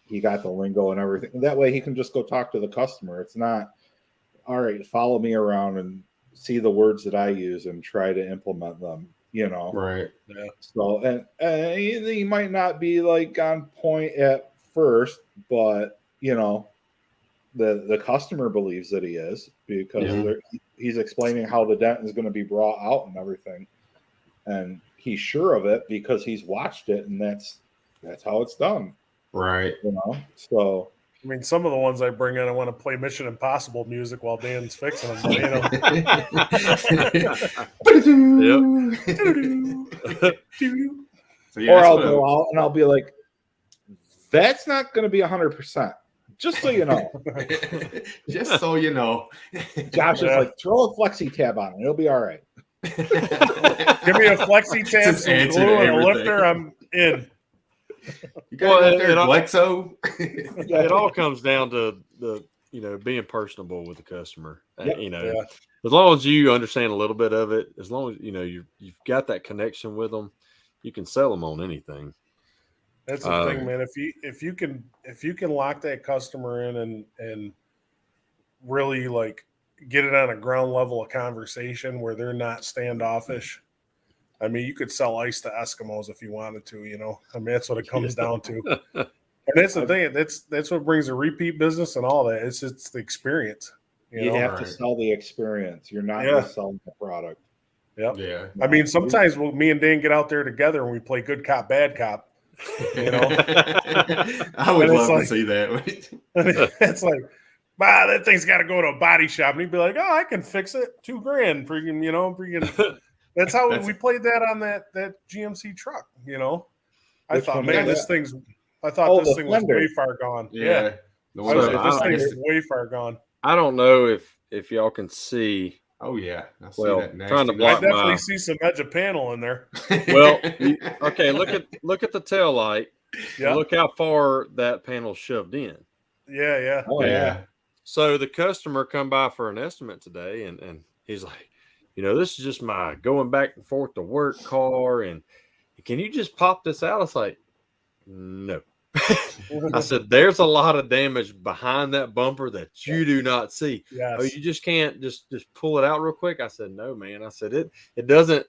Speaker 3: he got the lingo and everything. That way he can just go talk to the customer. It's not, all right, follow me around and see the words that I use and try to implement them,
Speaker 2: Right.
Speaker 4: Yeah.
Speaker 3: So, and he might not be like on point at first, but, the customer believes that he is because he's explaining how the dent is going to be brought out and everything. And he's sure of it because he's watched it, and that's how it's done.
Speaker 2: Right.
Speaker 3: So
Speaker 4: I mean, some of the ones I bring in, I want to play Mission Impossible music while Dan's fixing them.
Speaker 3: So, or I'll go out and I'll be like, that's not going to be 100%. Just so you know.
Speaker 2: Just so you know.
Speaker 3: Josh is like, throw a flexi tab on it. It'll be all right.
Speaker 4: Give me a flexi tab, some glue, and a lifter. I'm in.
Speaker 2: You got Glexo.
Speaker 1: It all comes down to the being personable with the customer.
Speaker 3: Yep.
Speaker 1: As long as you understand a little bit of it, as long as you've got that connection with them, you can sell them on anything.
Speaker 4: That's the thing, man. If you can lock that customer in and really like get it on a ground level of conversation where they're not standoffish. I mean, you could sell ice to Eskimos if you wanted to, I mean, that's what it comes down to. And that's the thing. That's what brings a repeat business and all that. It's the experience.
Speaker 3: You have to sell the experience. You're not just selling the product.
Speaker 4: Yep.
Speaker 2: Yeah.
Speaker 4: I mean, sometimes me and Dan get out there together and we play good cop, bad cop.
Speaker 2: I would love to see that.
Speaker 4: It's like, that thing's got to go to a body shop, and he'd be like, "Oh, I can fix it, $2,000, freaking." That's how we played that on that GMC truck. I thought, man, this thing's this thing was way far gone. Yeah. This thing is way far gone.
Speaker 1: I don't know if y'all can see.
Speaker 2: Oh yeah, I see
Speaker 1: well,
Speaker 2: that
Speaker 1: trying to block
Speaker 4: I definitely see some edge of panel in there.
Speaker 1: Well, okay, look at the tail light.
Speaker 4: Yeah.
Speaker 1: Look how far that panel's shoved in.
Speaker 4: Yeah.
Speaker 3: Oh yeah.
Speaker 1: So the customer come by for an estimate today, and he's like, this is just my going back and forth to work car, and can you just pop this out? I was like, no. I said, there's a lot of damage behind that bumper that you do not see.
Speaker 4: Yes.
Speaker 1: Oh, you just can't just pull it out real quick. I said, no, man. I said, it doesn't.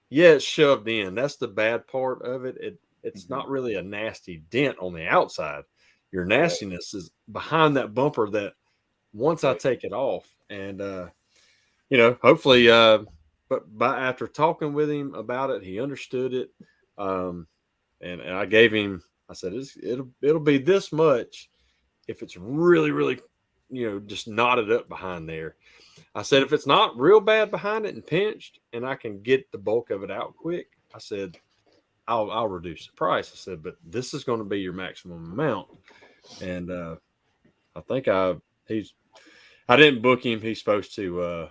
Speaker 1: Yeah, it's shoved in. That's the bad part of it. It's not really a nasty dent on the outside. Your nastiness is behind that bumper that once I take it off, and hopefully, but after talking with him about it, he understood it. And I gave him, I said, it'll be this much if it's really, really, just knotted up behind there. I said, if it's not real bad behind it and pinched and I can get the bulk of it out quick, I said, I'll reduce the price. I said, but this is going to be your maximum amount. And I think I didn't book him. He's supposed to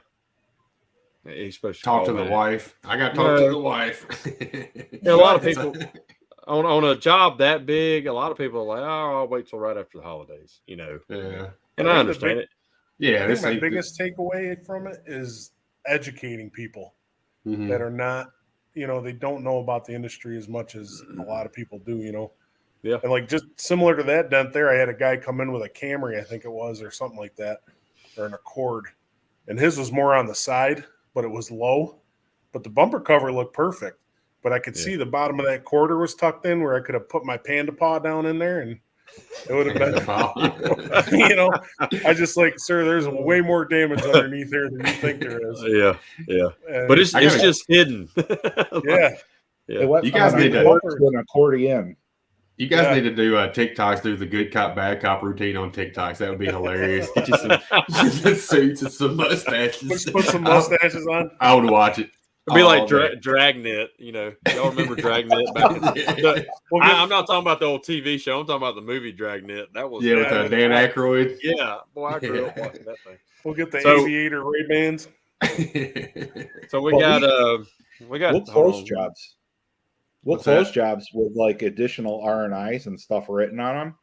Speaker 2: talk to the wife. I got to talk to the wife.
Speaker 1: A lot of people on a job that big, a lot of people are like, oh, I'll wait till right after the holidays,
Speaker 2: Yeah.
Speaker 1: And I understand it.
Speaker 2: Yeah.
Speaker 4: I think my biggest takeaway from it is educating people that are not, they don't know about the industry as much as a lot of people do,
Speaker 1: Yeah.
Speaker 4: And like just similar to that dent there, I had a guy come in with a Camry, I think it was, or something like that, or an Accord. And his was more on the side, but it was low. But the bumper cover looked perfect. But I could see the bottom of that quarter was tucked in where I could have put my panda paw down in there and it would have been, I just like, sir, there's way more damage underneath here than you think there is.
Speaker 1: Yeah. But it's just hidden.
Speaker 4: Yeah.
Speaker 3: You guys need to an accordion.
Speaker 2: You guys need to do TikToks, do the good cop, bad cop routine on TikToks. That would be hilarious. Get you some suits and some mustaches.
Speaker 4: Put some mustaches on.
Speaker 2: I would watch it.
Speaker 1: It'd be like Dragnet, Y'all remember Dragnet back in the I'm not talking about the old TV show. I'm talking about the movie Dragnet. That was
Speaker 2: with Dan Aykroyd.
Speaker 1: Yeah, boy, I grew up watching that thing.
Speaker 4: We'll get the Aviator Ray-Bans.
Speaker 1: So we got
Speaker 3: we'll close jobs. We'll close jobs with like additional R&Is and stuff written on them,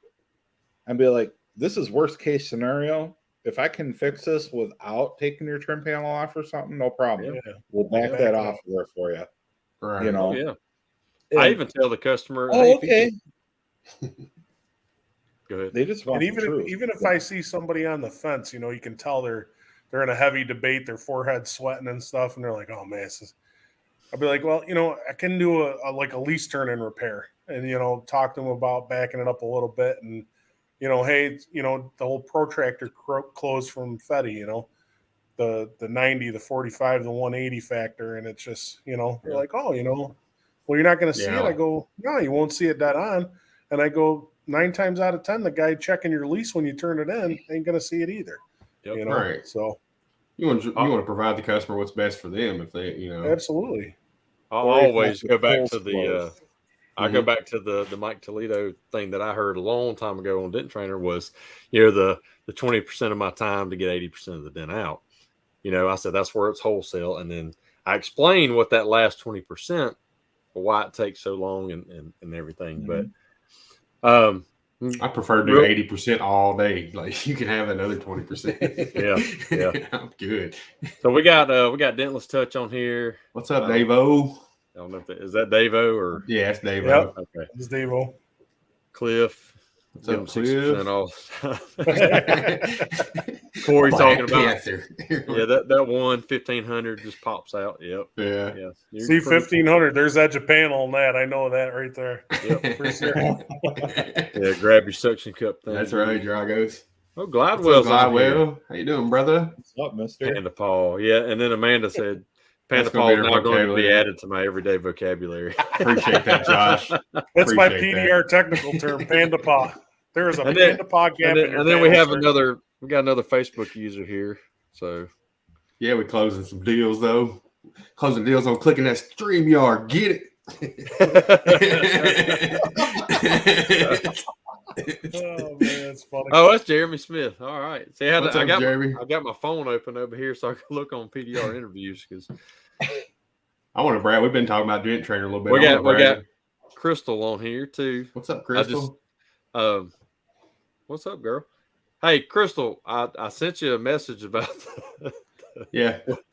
Speaker 3: and be like, "This is worst case scenario. If I can fix this without taking your trim panel off or something, no problem.
Speaker 4: Yeah.
Speaker 3: We'll back that off there for you."
Speaker 2: Right.
Speaker 1: Yeah. I even tell the customer,
Speaker 3: "Oh, okay."
Speaker 1: Go ahead.
Speaker 3: They just want
Speaker 4: And even if I see somebody on the fence, you can tell they're in a heavy debate, their forehead sweating and stuff, and they're like, "Oh man, I'll be like, well, I can do a lease turn and repair, and talk to them about backing it up a little bit, and hey, the whole protractor closed from Fetty, the 90, the 45, the 180 factor, and it's just they're like, oh, well, you're not going to see it. I go, no, you won't see it dead on, and I go 9 times out of 10, the guy checking your lease when you turn it in ain't going to see it either.
Speaker 1: Yep.
Speaker 2: Right.
Speaker 4: So
Speaker 2: you want to provide the customer what's best for them if they
Speaker 4: absolutely.
Speaker 1: I'll always go back to the I go back to the Mike Toledo thing that I heard a long time ago on Dent Trainer was, the 20% of my time to get 80% of the dent out. I said that's where it's wholesale, and then I explained what that last 20%, why it takes so long and everything.
Speaker 3: Mm-hmm.
Speaker 1: But
Speaker 2: I prefer to do 80% all day. Like you can have another 20%.
Speaker 1: Yeah.
Speaker 2: I'm good.
Speaker 1: So we got Dentless Touch on here.
Speaker 2: What's up, Davo?
Speaker 1: I don't know is that Davo or
Speaker 2: it's Davo.
Speaker 4: Yep.
Speaker 1: Okay.
Speaker 4: It's Davo.
Speaker 1: Cliff.
Speaker 2: What's up, Cliff?
Speaker 1: All Corey talking about that one 1500 just pops out. Yep.
Speaker 2: Yeah.
Speaker 4: See 1500. There's edge of panel on that. I know that right there.
Speaker 1: Yep,
Speaker 4: for sure.
Speaker 1: Yeah, grab your suction cup thing.
Speaker 2: That's right, Dragos.
Speaker 1: Oh, Glidewell's on here.
Speaker 2: How you doing, brother?
Speaker 3: What's up, mister?
Speaker 1: Panda Paw. Yeah, and then Amanda said Panda Paw is now going to be added to my everyday vocabulary.
Speaker 2: Appreciate that, Josh.
Speaker 4: That's my PDR technical term, Panda Paw. There is a Panda Paw gap.
Speaker 1: And then we got another Facebook user here. So
Speaker 2: yeah, we're closing some deals though. Closing deals on clicking that StreamYard. Get it.
Speaker 4: Oh man, that's funny.
Speaker 1: Oh, that's Jeremy Smith. All right. See, I got my phone open over here so I can look on PDR interviews because
Speaker 2: I want to brag. We've been talking about Dent Trainer a little bit.
Speaker 1: We got Crystal on here too.
Speaker 2: What's up, Crystal?
Speaker 1: What's up, girl? Hey, Crystal, I sent you a message about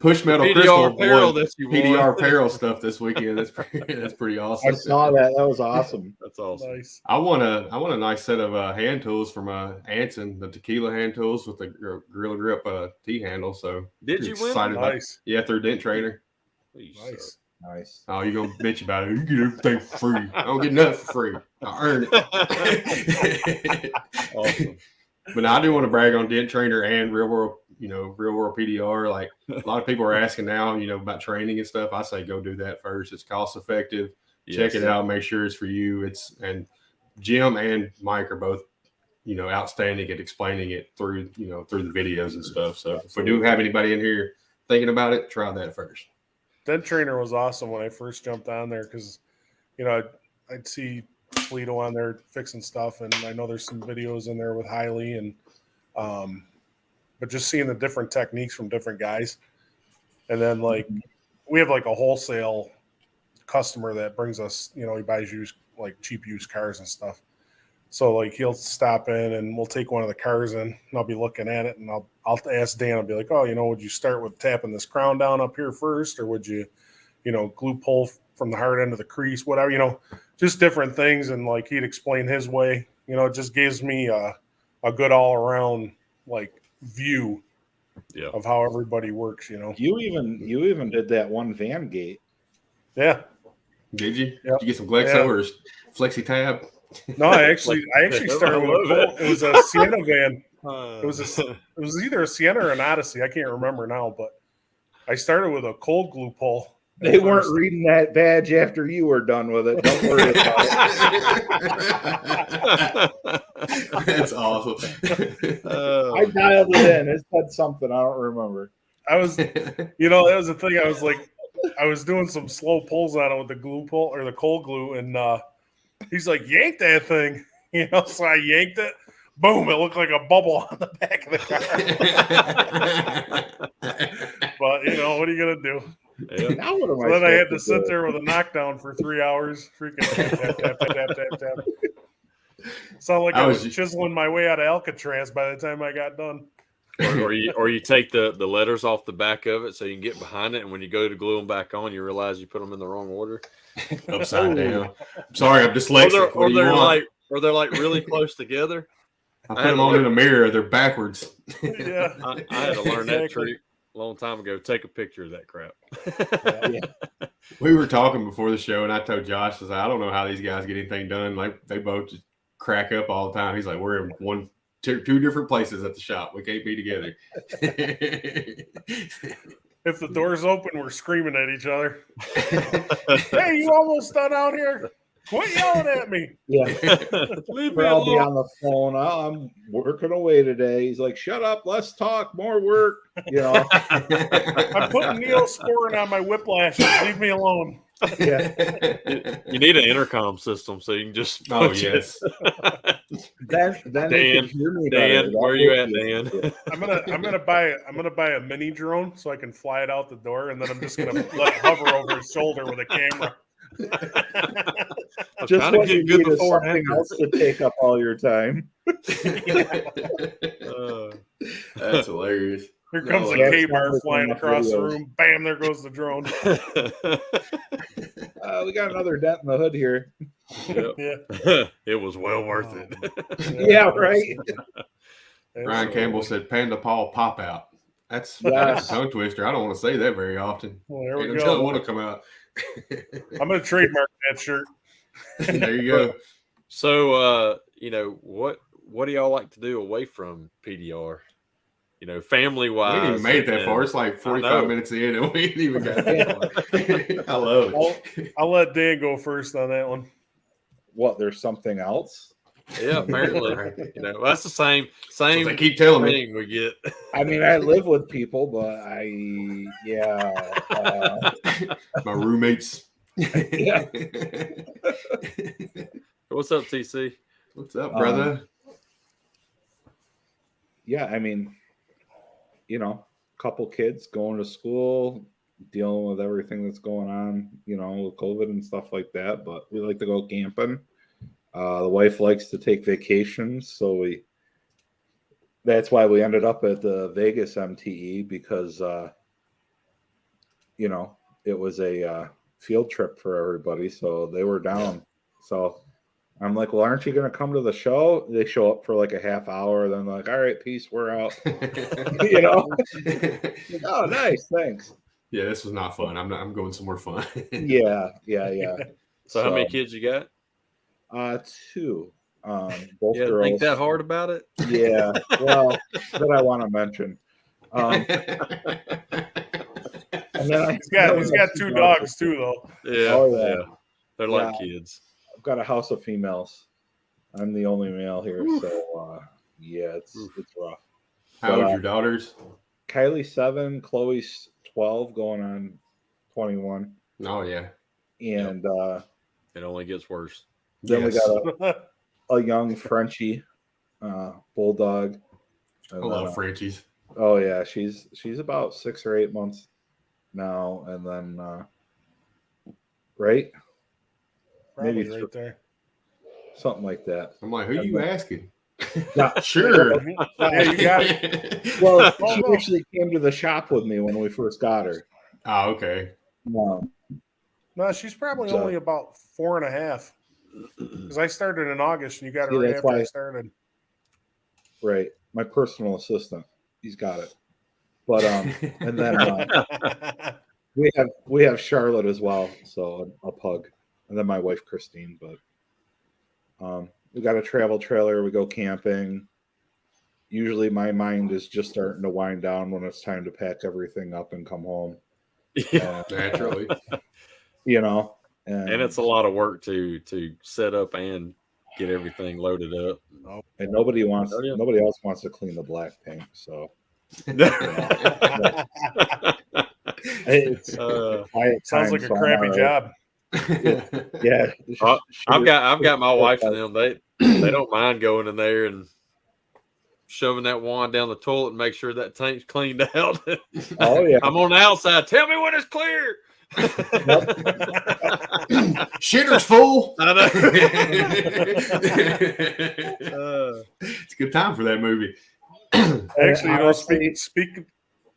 Speaker 2: Push Metal
Speaker 1: PDR
Speaker 2: Crystal
Speaker 1: apparel that you
Speaker 2: PDR apparel stuff this weekend. That's pretty awesome.
Speaker 3: I saw that. That was awesome.
Speaker 1: That's awesome.
Speaker 4: Nice.
Speaker 2: I want a nice set of hand tools from Anson, the tequila hand tools with the Gorilla Grip T handle. So
Speaker 1: did you win?
Speaker 4: Nice.
Speaker 2: Through Dent Trainer.
Speaker 3: Nice.
Speaker 2: Oh, you're gonna bitch about it. You get everything for free. I don't get nothing for free. I earn it.
Speaker 1: Awesome.
Speaker 2: But now I do want to brag on Dent Trainer and real world PDR. Like a lot of people are asking now, about training and stuff. I say go do that first. It's cost effective.
Speaker 1: Yes.
Speaker 2: Check it out. Make sure it's for you. And Jim and Mike are both, outstanding at explaining it through the videos and stuff. So if we do have anybody in here thinking about it, try that first.
Speaker 4: Dent Trainer was awesome when I first jumped on there because, I'd see Toledo on there fixing stuff, and I know there's some videos in there with Hiley, and but just seeing the different techniques from different guys, and then we have a wholesale customer that brings us, he buys cheap used cars and stuff. So he'll stop in and we'll take one of the cars in, and I'll be looking at it, and I'll ask Dan. I'll be like, oh, would you start with tapping this crown down up here first, or would you, glue pull from the hard end of the crease, whatever, just different things. And he'd explain his way. It just gives me a good all around view of how everybody works.
Speaker 3: You even did that one van gate.
Speaker 2: Yeah. Did you?
Speaker 4: Yep.
Speaker 2: Did you get some Glexo or Flexi Tab?
Speaker 4: No, I actually started with it was a Sienna van. It was either a Sienna or an Odyssey. I can't remember now, but I started with a cold glue pull.
Speaker 3: They weren't reading that badge after you were done with it. Don't worry about
Speaker 2: it. That's awesome.
Speaker 3: I dialed it in. It said something. I don't remember.
Speaker 4: That was the thing. I was doing some slow pulls on it with the glue pull or the cold glue, and he's like, yank that thing. So I yanked it. Boom, it looked like a bubble on the back of the car. But, what are you going to do?
Speaker 1: Yeah.
Speaker 3: Now what am
Speaker 4: so then I had to sit there with a knockdown for 3 hours. Freaking tap. Sound like I was chiseling my way out of Alcatraz by the time I got done.
Speaker 1: Or you take the letters off the back of it so you can get behind it, and when you go to glue them back on, you realize you put them in the wrong order.
Speaker 2: Upside down. I'm sorry, I'm dyslexic.
Speaker 1: Or they're really close together.
Speaker 2: I put them on in a mirror. They're backwards.
Speaker 4: Yeah.
Speaker 1: I had to learn that trick a long time ago. Take a picture of that crap.
Speaker 2: Yeah. We were talking before the show, and I told Josh, I said, I don't know how these guys get anything done. Like, they both just crack up all the time. He's like, we're in two different places at the shop. We can't be together.
Speaker 4: If the door's open, we're screaming at each other. Hey, you almost done out here? Quit yelling at me.
Speaker 3: Yeah.
Speaker 1: Leave me
Speaker 3: I'll be
Speaker 1: alone.
Speaker 3: on the phone. I'm working away today. He's like, shut up. Let's talk. More work. You know.
Speaker 4: I'm putting Neosporin on my whiplashes. Leave me alone.
Speaker 3: Yeah.
Speaker 1: You need an intercom system so you can just.
Speaker 2: Oh, yes.
Speaker 3: Then
Speaker 1: Dan,
Speaker 3: they can hear me
Speaker 1: Dan,
Speaker 3: better.
Speaker 1: where you at, Dan?
Speaker 3: Yeah.
Speaker 4: I'm gonna buy a mini drone so I can fly it out the door, and then I'm just gonna let it hover over his shoulder with a camera.
Speaker 3: Just what you need is something else to take up all your time.
Speaker 2: That's hilarious.
Speaker 4: Here comes a K-bar flying across the room. Bam! There goes the drone.
Speaker 3: We got another dent in the hood here.
Speaker 1: Yep.
Speaker 4: Yeah.
Speaker 1: It was well worth it.
Speaker 3: Yeah, right.
Speaker 2: Ryan Campbell said, Panda Paul pop out. That's a tongue twister. I don't want to say that very often.
Speaker 4: Well, there we
Speaker 2: Until
Speaker 4: go.
Speaker 2: I want to come out.
Speaker 4: I'm going to trademark that shirt.
Speaker 2: There you go.
Speaker 1: So, what do y'all like to do away from PDR? Family wise.
Speaker 2: We ain't even made it that far. It's like 45 minutes in, and we ain't even got that far. I love it.
Speaker 4: I'll let Dan go first on that one.
Speaker 3: What? There's something else?
Speaker 1: Yeah, apparently. That's the same
Speaker 2: So they keep telling
Speaker 1: thing we get.
Speaker 3: I mean, I live with people, but
Speaker 2: my roommates.
Speaker 3: Yeah.
Speaker 1: What's up, TC?
Speaker 2: What's up, brother?
Speaker 3: Yeah, I mean, couple kids going to school, dealing with everything that's going on, with COVID and stuff like that. But we like to go camping. The wife likes to take vacations, so that's why we ended up at the Vegas MTE because it was a field trip for everybody, so they were down. So I'm like, well, aren't you going to come to the show? They show up for like a half hour, then like, all right, peace, we're out. Oh, nice, thanks.
Speaker 2: Yeah, this was not fun. I'm going somewhere fun.
Speaker 3: Yeah.
Speaker 1: So how many kids you got?
Speaker 3: 2. Both
Speaker 1: Yeah,
Speaker 3: girls.
Speaker 1: think that hard about it?
Speaker 3: Yeah. Well, that I want to mention. And then
Speaker 4: he's got 2 dogs too, though.
Speaker 1: Yeah.
Speaker 3: Oh, yeah.
Speaker 1: They're like kids.
Speaker 3: I've got a house of females. I'm the only male here, so it's rough.
Speaker 2: How old are your daughters?
Speaker 3: Kylie's 7, Chloe's 12, going on 21.
Speaker 2: Oh yeah.
Speaker 3: And
Speaker 1: it only gets worse.
Speaker 3: Then we got a young Frenchie, bulldog.
Speaker 2: I love Frenchies.
Speaker 3: Oh yeah, she's about 6 or 8 months now, and then right.
Speaker 4: Probably
Speaker 3: Maybe
Speaker 4: right there.
Speaker 3: Something like that.
Speaker 2: I'm like, who are you asking?
Speaker 3: Sure.
Speaker 4: Yeah, you got it.
Speaker 3: Well, she actually came to the shop with me when we first got her.
Speaker 2: Oh, okay.
Speaker 4: No, she's probably only about 4.5. Because I started in August, and you got her right after I started.
Speaker 3: Right, my personal assistant. He's got it. But and then we have Charlotte as well, so a pug. And then my wife, Christine. But we got a travel trailer. We go camping. Usually my mind is just starting to wind down when it's time to pack everything up and come home.
Speaker 1: Yeah,
Speaker 2: naturally.
Speaker 1: And it's a lot of work to set up and get everything loaded up.
Speaker 3: And nobody else wants to clean the black paint. So
Speaker 4: sounds like a crappy job.
Speaker 3: Yeah,
Speaker 1: I've got my wife and them. They don't mind going in there and shoving that wand down the toilet and make sure that tank's cleaned out.
Speaker 3: Oh yeah,
Speaker 1: I'm on the outside. Tell me when it's clear.
Speaker 2: Shitter's full.
Speaker 1: I know.
Speaker 2: It's a good time for that movie.
Speaker 4: Actually, speak.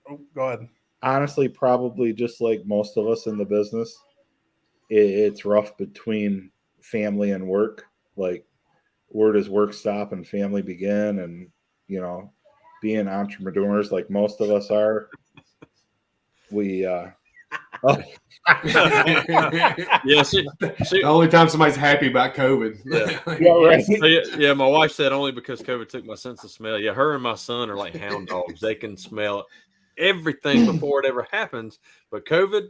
Speaker 4: Oh, go ahead.
Speaker 3: Honestly, probably just like most of us in the business, it's rough between family and work. Like where does work stop and family begin? And, being entrepreneurs like most of us are, we,
Speaker 1: Yeah,
Speaker 2: the only time somebody's happy about COVID.
Speaker 3: right.
Speaker 1: My wife said only because COVID took my sense of smell. Yeah, her and my son are like hound dogs. They can smell everything before it ever happens. But COVID,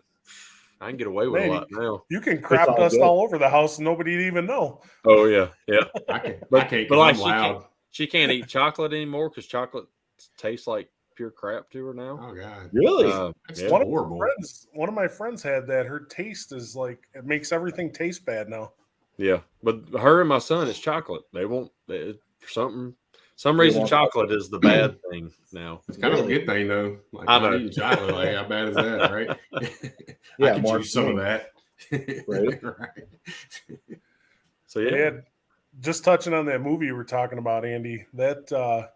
Speaker 1: I can get away with a lot now.
Speaker 4: You can crap dust all over the house and nobody'd even know.
Speaker 1: Oh yeah.
Speaker 2: I can't
Speaker 1: But like
Speaker 2: I'm loud.
Speaker 1: she can't eat chocolate anymore because chocolate tastes like pure crap to her now.
Speaker 2: Oh god,
Speaker 3: Really?
Speaker 2: That's horrible.
Speaker 4: One of my friends had that. Her taste is like it makes everything taste bad now.
Speaker 1: Yeah, but her and my son, it's chocolate. They won't. For some reason, chocolate is the bad thing now.
Speaker 2: It's kind of a good thing though. Like,
Speaker 1: I know.
Speaker 2: Eating chocolate, like how bad is that, right?
Speaker 3: Yeah,
Speaker 2: I could use some of that.
Speaker 3: Right.
Speaker 1: So yeah,
Speaker 4: just touching on that movie you were talking about, Andy. That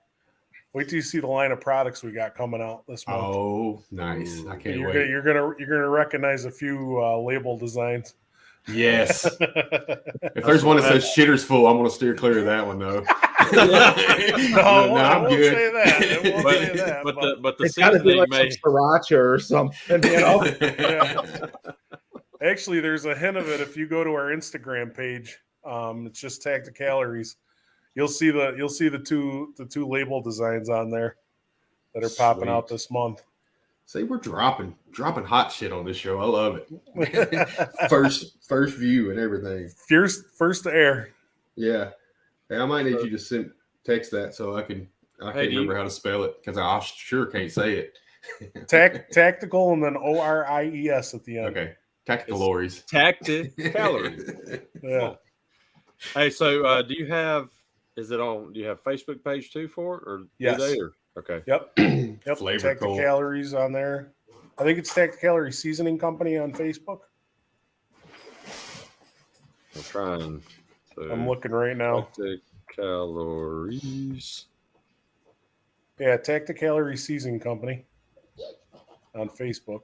Speaker 4: wait till you see the line of products we got coming out this month.
Speaker 2: Oh, nice! I can't wait.
Speaker 4: You're gonna recognize a few label designs.
Speaker 2: Yes. If there's one that says "shitters full," I'm gonna steer clear of that one though.
Speaker 4: No, I'm good. Say that.
Speaker 1: But the
Speaker 3: it's got to be like
Speaker 1: may...
Speaker 3: some sriracha or something,
Speaker 4: Yeah. Actually, there's a hint of it if you go to our Instagram page. It's just Tag the Calories. You'll see the two label designs on there that are popping out this month.
Speaker 2: See, we're dropping hot shit on this show. I love it. first view and everything.
Speaker 4: First to air.
Speaker 2: Yeah. Hey, I might need you to text that so I can't remember how to spell it because I sure can't say it.
Speaker 4: Tactical and then ORIES at the end.
Speaker 2: Okay. Tacticalories.
Speaker 1: Calories.
Speaker 4: Yeah.
Speaker 1: Hey, so do you have Facebook page too for it? Or
Speaker 4: yes.
Speaker 1: Do they, or? Okay.
Speaker 4: Yep.
Speaker 2: Flavor
Speaker 4: Tag the Calories on there. I think it's Tag the Calories Seasoning Company on Facebook.
Speaker 1: I'm trying. So
Speaker 4: I'm looking right now.
Speaker 1: Tag the Calories.
Speaker 4: Yeah, Tag the Calories Seasoning Company on Facebook.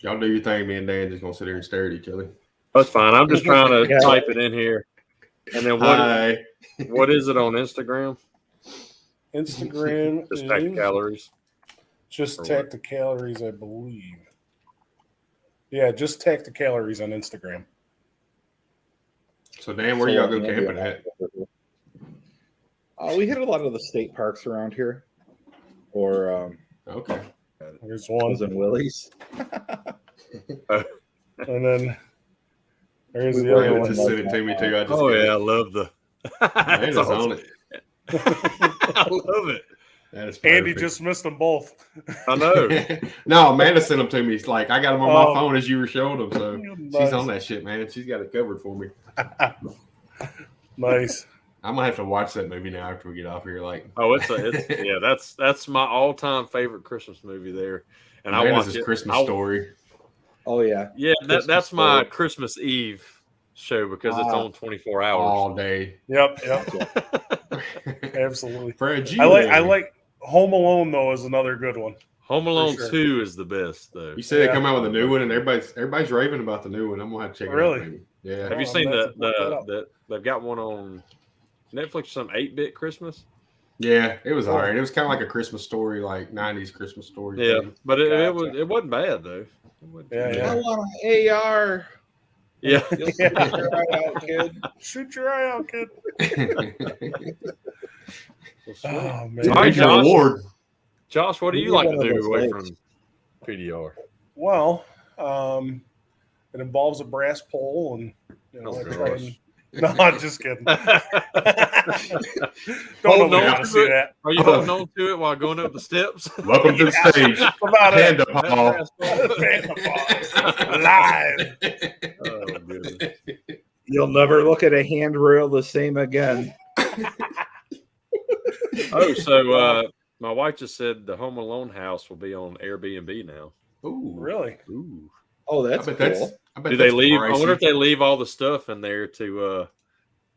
Speaker 2: Y'all do your thing. Me and Dan just gonna sit here and stare at each other.
Speaker 1: That's fine. I'm just trying to type it in here. And then what is it on Instagram?
Speaker 4: Instagram
Speaker 1: just Tag the Calories.
Speaker 4: Just Tag the Calories, I believe. Yeah, just Tag the Calories on Instagram.
Speaker 2: So Dan, where y'all go camping at?
Speaker 3: We hit a lot of the state parks around here. Or
Speaker 2: okay.
Speaker 4: There's one
Speaker 3: in Willie's.
Speaker 1: And
Speaker 4: then there's the other one.
Speaker 2: Just send it to me too.
Speaker 1: I love the.
Speaker 2: That's on it.
Speaker 1: I love it.
Speaker 2: That is
Speaker 4: Andy just missed them both.
Speaker 1: I know.
Speaker 2: No, Amanda sent them to me. It's like I got them on my phone as you were showing them. So
Speaker 4: nice.
Speaker 2: She's on that shit, man. She's got it covered for me.
Speaker 4: Nice.
Speaker 2: I'm gonna have to watch that movie now after we get off here. Like,
Speaker 1: that's my all-time favorite Christmas movie there, and
Speaker 2: I
Speaker 1: watch it.
Speaker 2: Christmas Story.
Speaker 3: Oh yeah,
Speaker 1: that's my Christmas Eve show because it's on 24 hours
Speaker 2: all day.
Speaker 4: Yep. Absolutely.
Speaker 2: I
Speaker 4: like Home Alone though is another good one.
Speaker 1: Home Alone 2 is the best though.
Speaker 2: You said they come out with a new one, and everybody's raving about the new one. I'm gonna have to check it out. Maybe. Yeah.
Speaker 1: Have you seen they've got one on Netflix? Some 8-bit Christmas.
Speaker 2: Yeah, it was alright. It was kind of like a Christmas story, like 90s Christmas story.
Speaker 1: Yeah, thing. But it wasn't bad though.
Speaker 3: I want an AR.
Speaker 1: Yeah.
Speaker 3: Shoot your eye out, kid.
Speaker 4: Shoot your eye out, kid.
Speaker 1: Oh
Speaker 4: man!
Speaker 1: All right, Josh, what do you like to do away from PDR?
Speaker 4: Well, it involves a brass pole and no, I'm just kidding.
Speaker 1: Hold on to it. Are you holding on to it while going up the steps?
Speaker 2: Welcome to the stage. Panda Paul.
Speaker 3: Live.
Speaker 1: Oh, goodness.
Speaker 3: You'll never look at a handrail the same again.
Speaker 1: Oh, so my wife just said the Home Alone house will be on Airbnb now.
Speaker 2: Ooh,
Speaker 4: really?
Speaker 1: Ooh.
Speaker 3: Oh, that's cool.
Speaker 1: Do they leave? Pricey. I wonder if they leave all the stuff in there to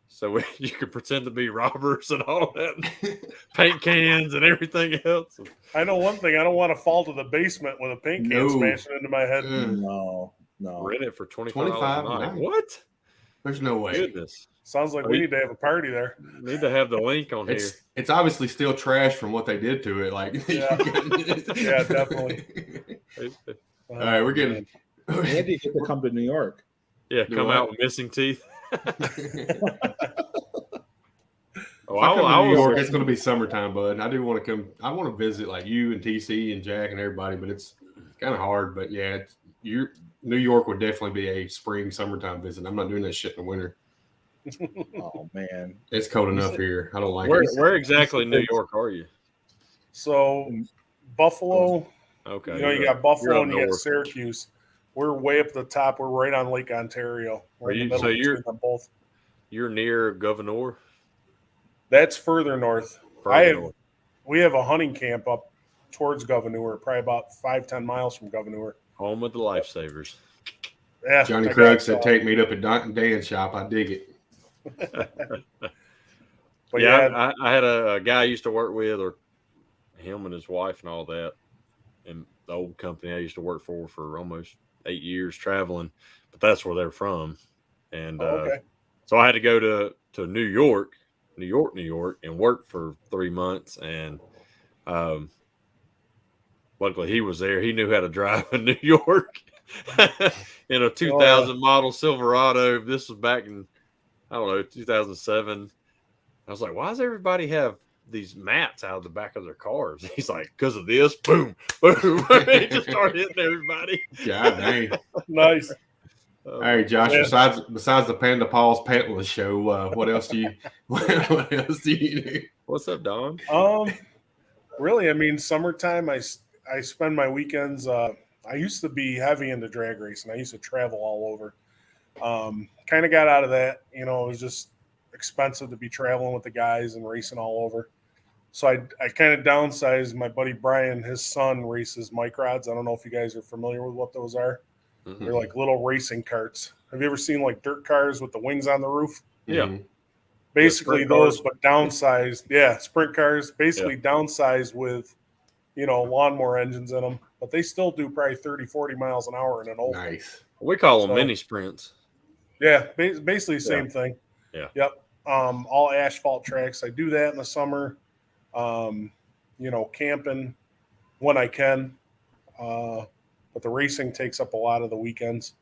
Speaker 1: so you can pretend to be robbers and all that, paint cans and everything else.
Speaker 4: I know one thing. I don't want to fall to the basement with a paint can smashing into my head.
Speaker 3: No. No.
Speaker 1: Rent it for $25 a night. What?
Speaker 2: There's no way.
Speaker 1: Goodness.
Speaker 4: Sounds like we need to have a party there.
Speaker 1: Need to have the link on here.
Speaker 2: It's obviously still trash from what they did to it. Like,
Speaker 4: yeah, definitely.
Speaker 2: All right, we're getting.
Speaker 3: Andy, get to come to New York.
Speaker 1: Yeah, come out with missing teeth.
Speaker 2: If I come to New York, it's going to be summertime, bud. I do want to come. I want to visit like you and TC and Jack and everybody, but it's kind of hard. But yeah, New York would definitely be a summertime visit. I'm not doing that shit in the winter.
Speaker 3: Oh man,
Speaker 2: it's cold enough here. I don't like it.
Speaker 1: Where exactly in New York are you?
Speaker 4: So Buffalo.
Speaker 1: Okay.
Speaker 4: You got Buffalo and you got Syracuse. We're way up at the top. We're right on Lake Ontario.
Speaker 1: You're
Speaker 4: both.
Speaker 1: You're near Governor.
Speaker 4: That's further north. We have a hunting camp up towards Governor, probably about 5-10 miles from Governor.
Speaker 1: Home of the lifesavers.
Speaker 4: Yeah,
Speaker 2: Johnny Krug said, "Take me up at Dan's shop." I dig it.
Speaker 1: But yeah, I had a guy I used to work with, or him and his wife and all that, and the old company I used to work for almost 8 years traveling. But that's where they're from, and so I had to go to New York, and work for 3 months. And luckily he was there. He knew how to drive in New York in a 2000 model Silverado. This was back in, I don't know, 2007. I was like, why does everybody have these mats out of the back of their cars? He's like, because of this. Boom, boom. He just started hitting everybody.
Speaker 2: God dang.
Speaker 4: Nice.
Speaker 2: All right, Josh. Besides the Panda Paul's Pantless show, what else do you do?
Speaker 1: What's up, Don?
Speaker 4: Really, I mean, summertime. I spend my weekends. I used to be heavy into drag racing. I used to travel all over. Kind of got out of that. It was just expensive to be traveling with the guys and racing all over. So I kind of downsized. My buddy Brian, his son races mic rods. I don't know if you guys are familiar with what those are. Mm-hmm. They're like little racing carts. Have you ever seen like dirt cars with the wings on the roof?
Speaker 1: Yeah.
Speaker 4: Basically those, but downsized. Yeah, sprint cars. Basically downsized with, lawnmower engines in them. But they still do probably 30, 40 miles an hour in an old.
Speaker 2: Nice.
Speaker 1: We call them mini sprints.
Speaker 4: Yeah, basically the same thing.
Speaker 1: Yeah.
Speaker 4: Yep. All asphalt tracks. I do that in the summer. Camping when I can. But the racing takes up a lot of the weekends.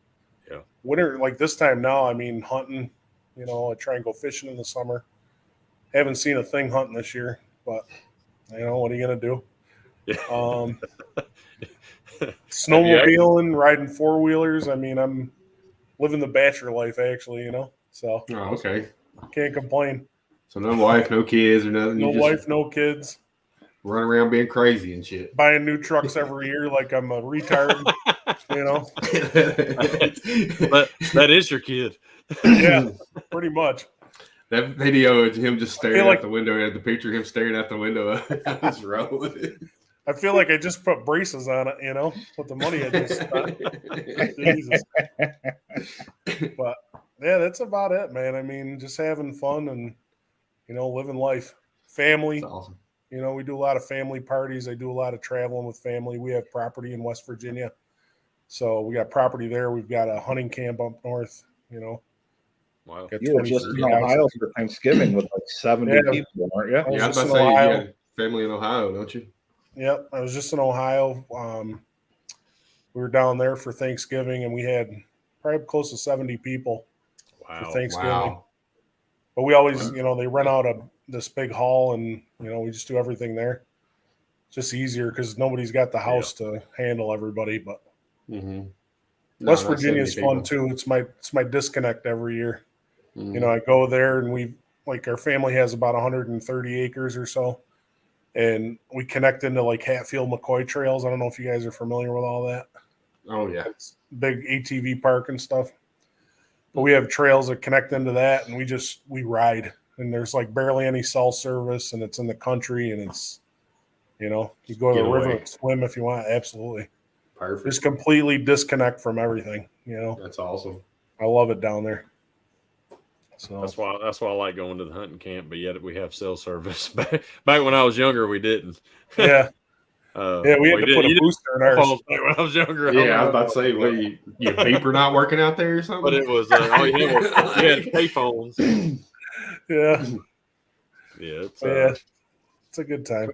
Speaker 1: Yeah.
Speaker 4: Winter, like this time now, I mean, hunting, I try and go fishing in the summer. Haven't seen a thing hunting this year, but, what are you going to do?
Speaker 1: Yeah.
Speaker 4: Snowmobiling, riding four-wheelers. I mean, I'm living the bachelor life, actually, So,
Speaker 2: okay.
Speaker 4: Can't complain.
Speaker 2: So no wife, no kids or nothing?
Speaker 4: No wife, no kids.
Speaker 2: Run around being crazy and shit.
Speaker 4: Buying new trucks every year like I'm a retard,
Speaker 1: But that is your kid.
Speaker 4: Yeah, pretty much.
Speaker 2: That video of him just staring out the window, and the picture of him staring out the window. I was rolling.
Speaker 4: I feel like I just put braces on it, with the money I just spent. Jesus. But, yeah, that's about it, man. I mean, just having fun and, living life. Family.
Speaker 2: That's awesome.
Speaker 4: We do a lot of family parties. I do a lot of traveling with family. We have property in West Virginia. So we got property there. We've got a hunting camp up north,
Speaker 1: Wow.
Speaker 3: You were just in Ohio for Thanksgiving with like 70 people, aren't you?
Speaker 2: Yeah, I was about to say you got family in Ohio, don't you?
Speaker 4: Yep. I was just in Ohio. We were down there for Thanksgiving, and we had probably close to 70 people for Thanksgiving.
Speaker 2: Wow.
Speaker 4: But we always, they rent out this big hall, and we just do everything there. It's just easier because nobody's got the house to handle everybody. But West Virginia is fun too. It's my disconnect every year. Mm-hmm. I go there, and our family has about 130 acres or so, and we connect into like Hatfield McCoy trails. I don't know if you guys are familiar with all that.
Speaker 2: Oh yeah,
Speaker 4: it's big ATV park and stuff. But we have trails that connect into that, and we ride. And there's like barely any cell service, and it's in the country, and it's, you go to the river and swim if you want. Absolutely.
Speaker 2: Perfect.
Speaker 4: Just completely disconnect from everything,
Speaker 2: That's awesome.
Speaker 4: I love it down there. So
Speaker 1: that's why I like going to the hunting camp, but yet we have cell service. Back when I was younger, we didn't.
Speaker 4: Yeah. Yeah, we had to put a booster in ours.
Speaker 1: When I was younger.
Speaker 2: Yeah, I was about to say, what, your beeper not working out there or something?
Speaker 1: But it was, oh, yeah, we had payphones.
Speaker 4: Yeah.
Speaker 1: Yeah,
Speaker 4: it's a good time.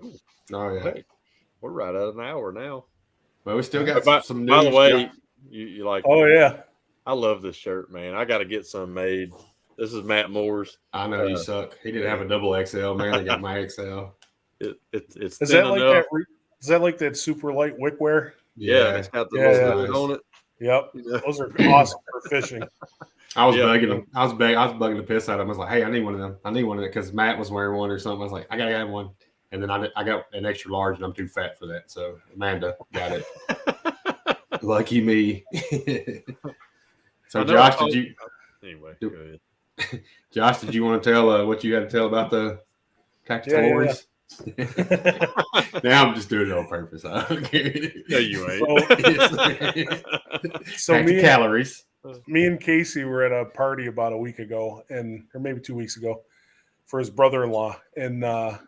Speaker 2: Oh, yeah.
Speaker 1: Hey, we're right at an hour now.
Speaker 2: Well, we still got some news.
Speaker 1: By the way, you like,
Speaker 4: oh, yeah.
Speaker 1: I love this shirt, man. I got to get some made. This is Matt Moore's.
Speaker 2: I know you suck. He didn't have a double XL, man. I got my XL.
Speaker 1: It's
Speaker 4: is
Speaker 1: thin
Speaker 4: that like
Speaker 1: enough.
Speaker 4: Is that like that super light wickwear?
Speaker 1: Yeah, it's got the little
Speaker 2: nice
Speaker 1: on it.
Speaker 4: Yep, those are awesome for fishing.
Speaker 2: I was bugging him. I was bugging the piss out of him. I was like, "Hey, I need one of them. I need one of them," because Matt was wearing one or something. I was like, "I gotta have one." And then I got an extra large, and I'm too fat for that. So Amanda got it. Lucky me. So Josh, did you?
Speaker 1: Anyway, go ahead.
Speaker 2: Josh, did you want to tell what you got to tell about the Cactus? Now I'm just doing it on purpose. I don't care.
Speaker 1: No, you ain't.
Speaker 4: So
Speaker 2: calories.
Speaker 4: Me and Casey were at a party about a week ago, or maybe 2 weeks ago, for his brother-in-law, and I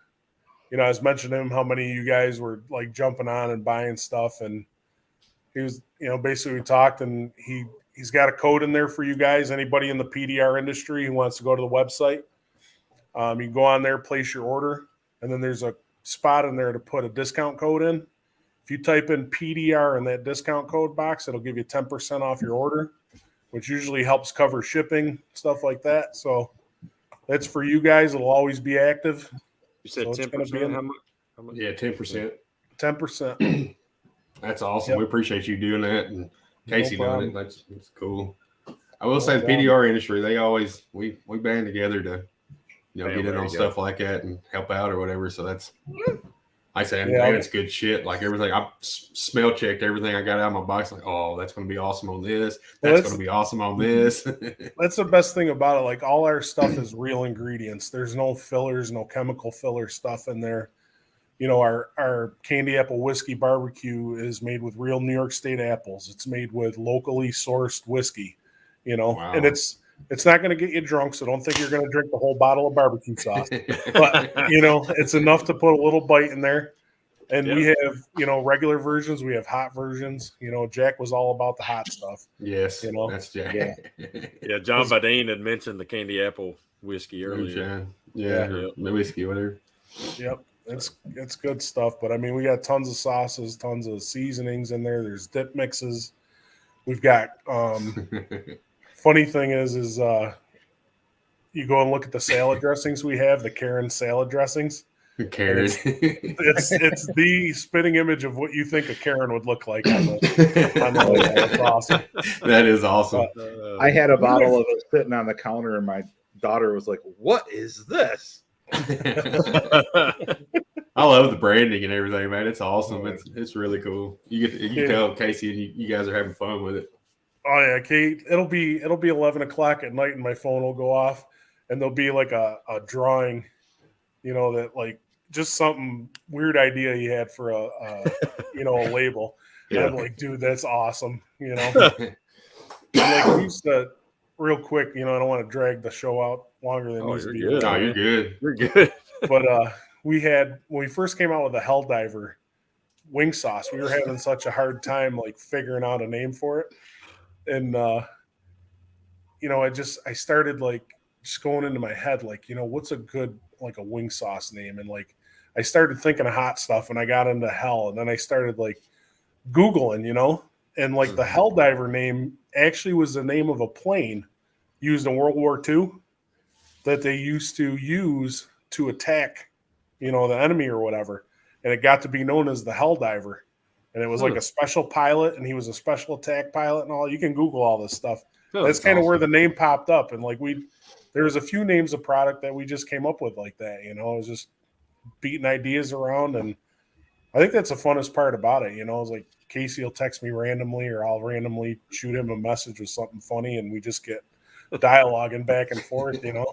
Speaker 4: was mentioning to him how many of you guys were like jumping on and buying stuff, and he was, basically we talked, and he's got a code in there for you guys. Anybody in the PDR industry who wants to go to the website, you can go on there, place your order, and then there's a spot in there to put a discount code in. If you type in PDR in that discount code box, it'll give you 10% off your order, which usually helps cover shipping, stuff like that. So that's for you guys. It'll always be active.
Speaker 1: You said 10%? How much?
Speaker 2: Yeah, 10%.
Speaker 4: 10%.
Speaker 2: That's awesome. Yep. We appreciate you doing that. And Casey doing it. That's cool. I will say the
Speaker 4: problem.
Speaker 2: PDR industry, they always we band together to get in on stuff like that and help out or whatever. So that's I say and it's good shit. Like everything, I smell checked everything I got out of my box. Like, oh, that's going to be awesome on this. That's going to be awesome on this.
Speaker 4: That's the best thing about it. Like all our stuff is real ingredients. There's no fillers, no chemical filler stuff in there. Our candy apple whiskey barbecue is made with real New York State apples. It's made with locally sourced whiskey, wow. And it's not going to get you drunk, so don't think you're going to drink the whole bottle of barbecue sauce. But, it's enough to put a little bite in there. And we have, regular versions. We have hot versions. Jack was all about the hot stuff.
Speaker 2: Yes, that's Jack.
Speaker 1: Yeah, John Badine had mentioned the candy apple whiskey earlier.
Speaker 2: The whiskey, whatever.
Speaker 4: Yep. It's good stuff, but I mean, we got tons of sauces, tons of seasonings in there. There's dip mixes. We've got funny thing is you go and look at the salad dressings we have, the Karen salad dressings.
Speaker 2: Karen.
Speaker 4: It's the spitting image of what you think a Karen would look like on the That's awesome.
Speaker 2: That is awesome.
Speaker 3: I had a bottle of it sitting on the counter, and my daughter was like, "What is this?"
Speaker 2: I love the branding and everything, man. It's awesome. It's really cool. You can tell Casey and you guys are having fun with it.
Speaker 4: Oh yeah, Kate. It'll be 11 o'clock at night, and my phone will go off, and there'll be like a drawing, that like just something weird idea you had for a label. Yeah. And I'm like, dude, that's awesome. I'm like, we used to real quick. I don't want to drag the show out longer than needs to be.
Speaker 2: Good. No, you're good.
Speaker 1: You're good.
Speaker 4: But we had, when we first came out with the Hell Diver wing sauce, we were having such a hard time like figuring out a name for it. And I started like just going into my head, like, what's a good like a wing sauce name? And like I started thinking of hot stuff, and I got into hell, and then I started like Googling, and like the Hell Diver name actually was the name of a plane used in World War II that they used to use to attack, the enemy or whatever. And it got to be known as the Hell Diver. And it was like a special pilot, and he was a special attack pilot and all. You can Google all this stuff. That's kind of where the name popped up. And like there was a few names of product that we just came up with like that, It was just beating ideas around. And I think that's the funnest part about it. It's like Casey will text me randomly, or I'll randomly shoot him a message with something funny, and we just get dialoguing back and forth, kind
Speaker 3: of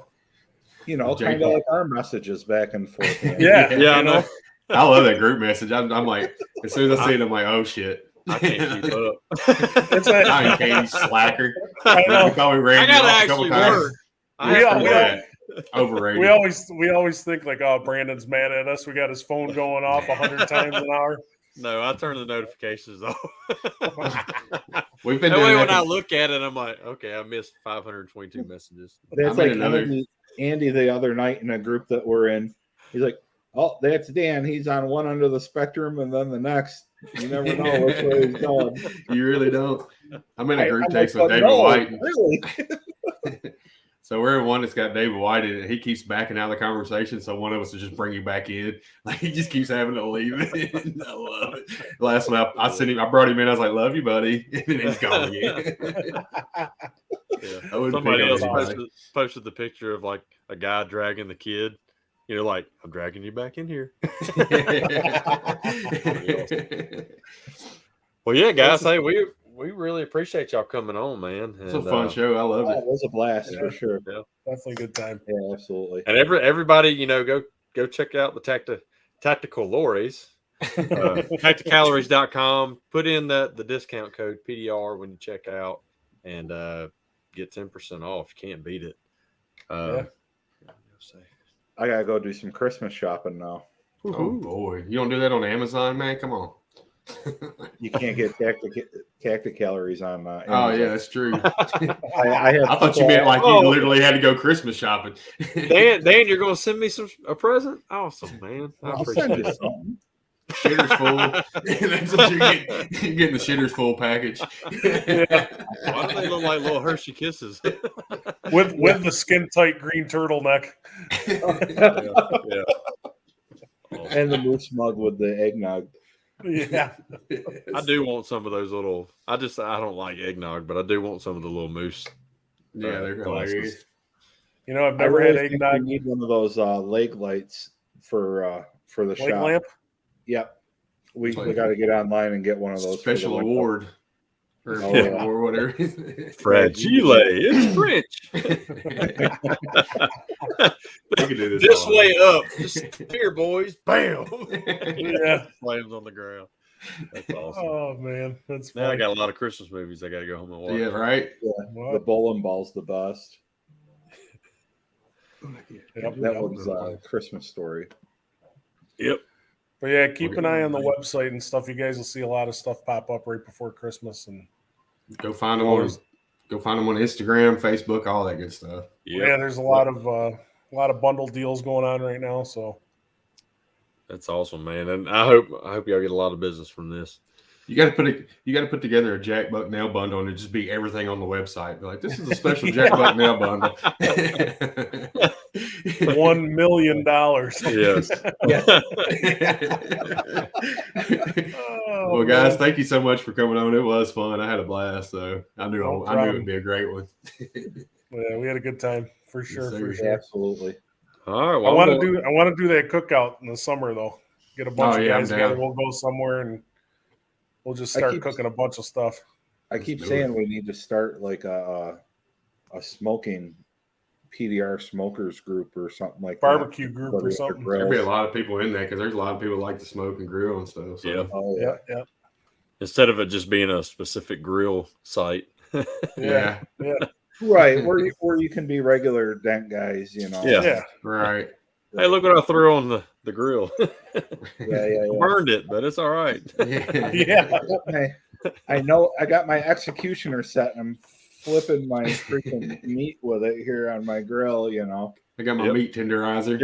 Speaker 3: like our messages back and forth.
Speaker 4: Yeah.
Speaker 2: I love that group message. I'm like, as soon as I see it, I'm like, oh shit.
Speaker 1: I can't keep up.
Speaker 2: I can't, slacker. I know. I
Speaker 1: gotta actually work.
Speaker 2: Overrated.
Speaker 4: We always think like, oh, Brandon's mad at us. We got his phone going off 100 times an hour.
Speaker 1: No, I turn the notifications off.
Speaker 2: We've been
Speaker 1: that
Speaker 2: doing
Speaker 1: way
Speaker 2: that.
Speaker 1: when I look at it, I'm like, okay, I missed 522 messages.
Speaker 3: That's like Andy the other night in a group that we're in. He's like, "Oh, that's Dan. He's on one end of the spectrum, and then the next. You never know which way he's going."
Speaker 2: You really don't. I'm in a group text
Speaker 3: like,
Speaker 2: with David White.
Speaker 3: Really?
Speaker 2: So we're in one that's got David White in it. He keeps backing out of the conversation, so one of us will just bring you back in. Like he just keeps having to leave it. I love it. Last one, I sent him. I brought him in. I was like, "Love you, buddy," and then he's gone again.
Speaker 1: Somebody else posted the picture of like a guy dragging the kid. You know, like I'm dragging you back in here. Well, yeah, guys. Hey, we really appreciate y'all coming on, man.
Speaker 2: It's a fun show. I love it.
Speaker 3: It was a blast for sure.
Speaker 1: Yeah,
Speaker 4: definitely a good time.
Speaker 3: Yeah, absolutely.
Speaker 1: And everybody, you know, go check out the tactical lorries. Tacticalories.com. Put in the discount code PDR when you check out, and get 10% off. You can't beat it.
Speaker 3: I gotta go do some Christmas shopping now.
Speaker 2: Oh boy, you don't do that on Amazon, man? Come on.
Speaker 3: You can't get Tacticalories on Amazon.
Speaker 2: Oh yeah, that's true.
Speaker 3: I
Speaker 2: thought you meant like you literally had to go Christmas shopping.
Speaker 1: Dan, you're gonna send me a present? Awesome, man.
Speaker 3: I'll send you something.
Speaker 2: Shitters full. That's what you're getting. You're getting the shitters full package.
Speaker 1: Why do they look like little Hershey Kisses?
Speaker 4: with the skin tight green turtleneck.
Speaker 1: Yeah.
Speaker 3: And the moose mug with the eggnog.
Speaker 4: Yeah.
Speaker 1: I do want some of those little. I don't like eggnog, but I do want some of the little moose.
Speaker 2: Yeah, they're hilarious.
Speaker 4: You know, I've never had eggnog.
Speaker 3: We need one of those leg lights for the
Speaker 4: leg
Speaker 3: shop.
Speaker 4: Lamp?
Speaker 3: Yep. We got to get online and get one of those.
Speaker 2: Special award. Or whatever.
Speaker 1: Fragile. It's French. This way up. Just here, boys. Bam.
Speaker 4: Yeah.
Speaker 1: Slams on the ground. That's awesome.
Speaker 4: Oh, man. That's fun.
Speaker 1: Now I got a lot of Christmas movies I got to go home and watch.
Speaker 2: Yeah, right?
Speaker 3: Yeah. The bowling ball's the best.
Speaker 4: Yep.
Speaker 3: That one's a Christmas Story.
Speaker 1: Yep.
Speaker 4: But yeah, keep an eye on the website and stuff. You guys will see a lot of stuff pop up right before Christmas, and
Speaker 2: go find them on Instagram, Facebook, all that good stuff.
Speaker 1: Yep.
Speaker 4: Yeah, there's a lot of bundle deals going on right now. So
Speaker 1: that's awesome, man, and I hope y'all get a lot of business from this.
Speaker 2: You got to put together a Jack Buck Nail bundle and it just be everything on the website. Be like, this is a special Jack Buck Nail bundle.
Speaker 4: $1 million.
Speaker 1: Yes.
Speaker 2: Well, guys, thank you so much for coming on. It was fun. I had a blast. So I knew it would be a great one.
Speaker 4: Yeah, we had a good time for sure.
Speaker 2: Yes,
Speaker 4: for sure.
Speaker 3: Absolutely.
Speaker 1: All right. Well,
Speaker 4: I want to do that cookout in the summer though. Get a bunch of guys together. We'll go somewhere and we'll just start cooking a bunch of stuff.
Speaker 3: I keep saying we need to start like a smoking PDR smokers group or something like
Speaker 4: barbecue group or something.
Speaker 2: There'll be a lot of people in there because there's a lot of people like to smoke and grill and stuff. So.
Speaker 1: Yeah.
Speaker 3: Oh,
Speaker 4: yeah.
Speaker 1: Instead of it just being a specific grill site.
Speaker 2: Yeah.
Speaker 3: Right. Where you can be regular Dent guys, you know.
Speaker 1: Yeah.
Speaker 2: Right.
Speaker 1: Hey, look what I threw on the grill.
Speaker 3: Yeah.
Speaker 1: Burned it, but it's all right.
Speaker 4: Yeah.
Speaker 3: I know I got my executioner set and I'm flipping my freaking meat with it here on my grill, you know.
Speaker 2: I got my meat tenderizer.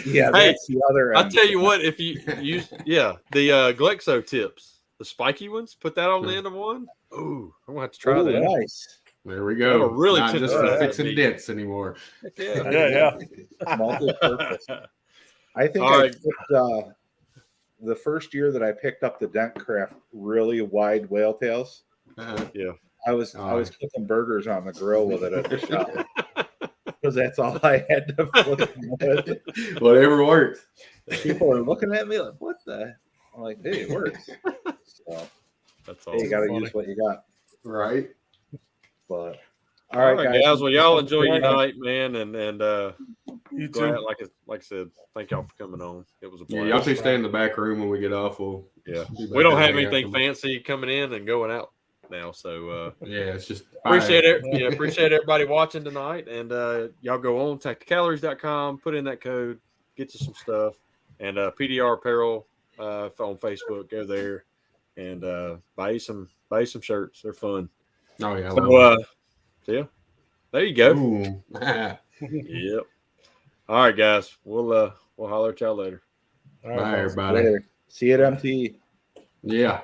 Speaker 3: Yeah, that's the other end.
Speaker 1: I'll tell you what, if you use the Glexo tips, the spiky ones, put that on the end of one. Ooh, I'm gonna have to try that.
Speaker 3: Nice.
Speaker 2: There we go.
Speaker 1: Really
Speaker 2: not just for fixing dents anymore.
Speaker 4: Yeah.
Speaker 3: Multi-purpose. I think the first year that I picked up the Dent Craft really wide whale tails.
Speaker 1: Yeah.
Speaker 3: I was cooking burgers on the grill with it at the shop because that's all I had to flip with.
Speaker 2: Whatever works.
Speaker 3: People are looking at me like, "What the?" I'm like, "Hey, it works." So
Speaker 1: that's awesome.
Speaker 3: You got to use what you got,
Speaker 2: right?
Speaker 3: But all right,
Speaker 1: guys. Well, y'all enjoy your night, man, and
Speaker 4: you
Speaker 1: too. Ahead, like I said, thank y'all for coming on. It was a blast.
Speaker 2: Yeah, y'all two stay in the back room when we get off.
Speaker 1: We don't have anything fancy coming in and going out now, so
Speaker 2: it's just
Speaker 1: appreciate it. Yeah, appreciate everybody watching tonight, and y'all go on tacticalories.com, put in that code, get you some stuff, And PDR Apparel on Facebook. Go there and buy you some shirts. They're fun.
Speaker 2: Oh yeah.
Speaker 1: So yeah, there you go.
Speaker 2: Ooh.
Speaker 1: Yep. All right, guys. We'll holler at y'all later.
Speaker 4: All right,
Speaker 2: Bye,
Speaker 4: boss.
Speaker 2: everybody.
Speaker 3: Later. See you at MT.
Speaker 2: Yeah.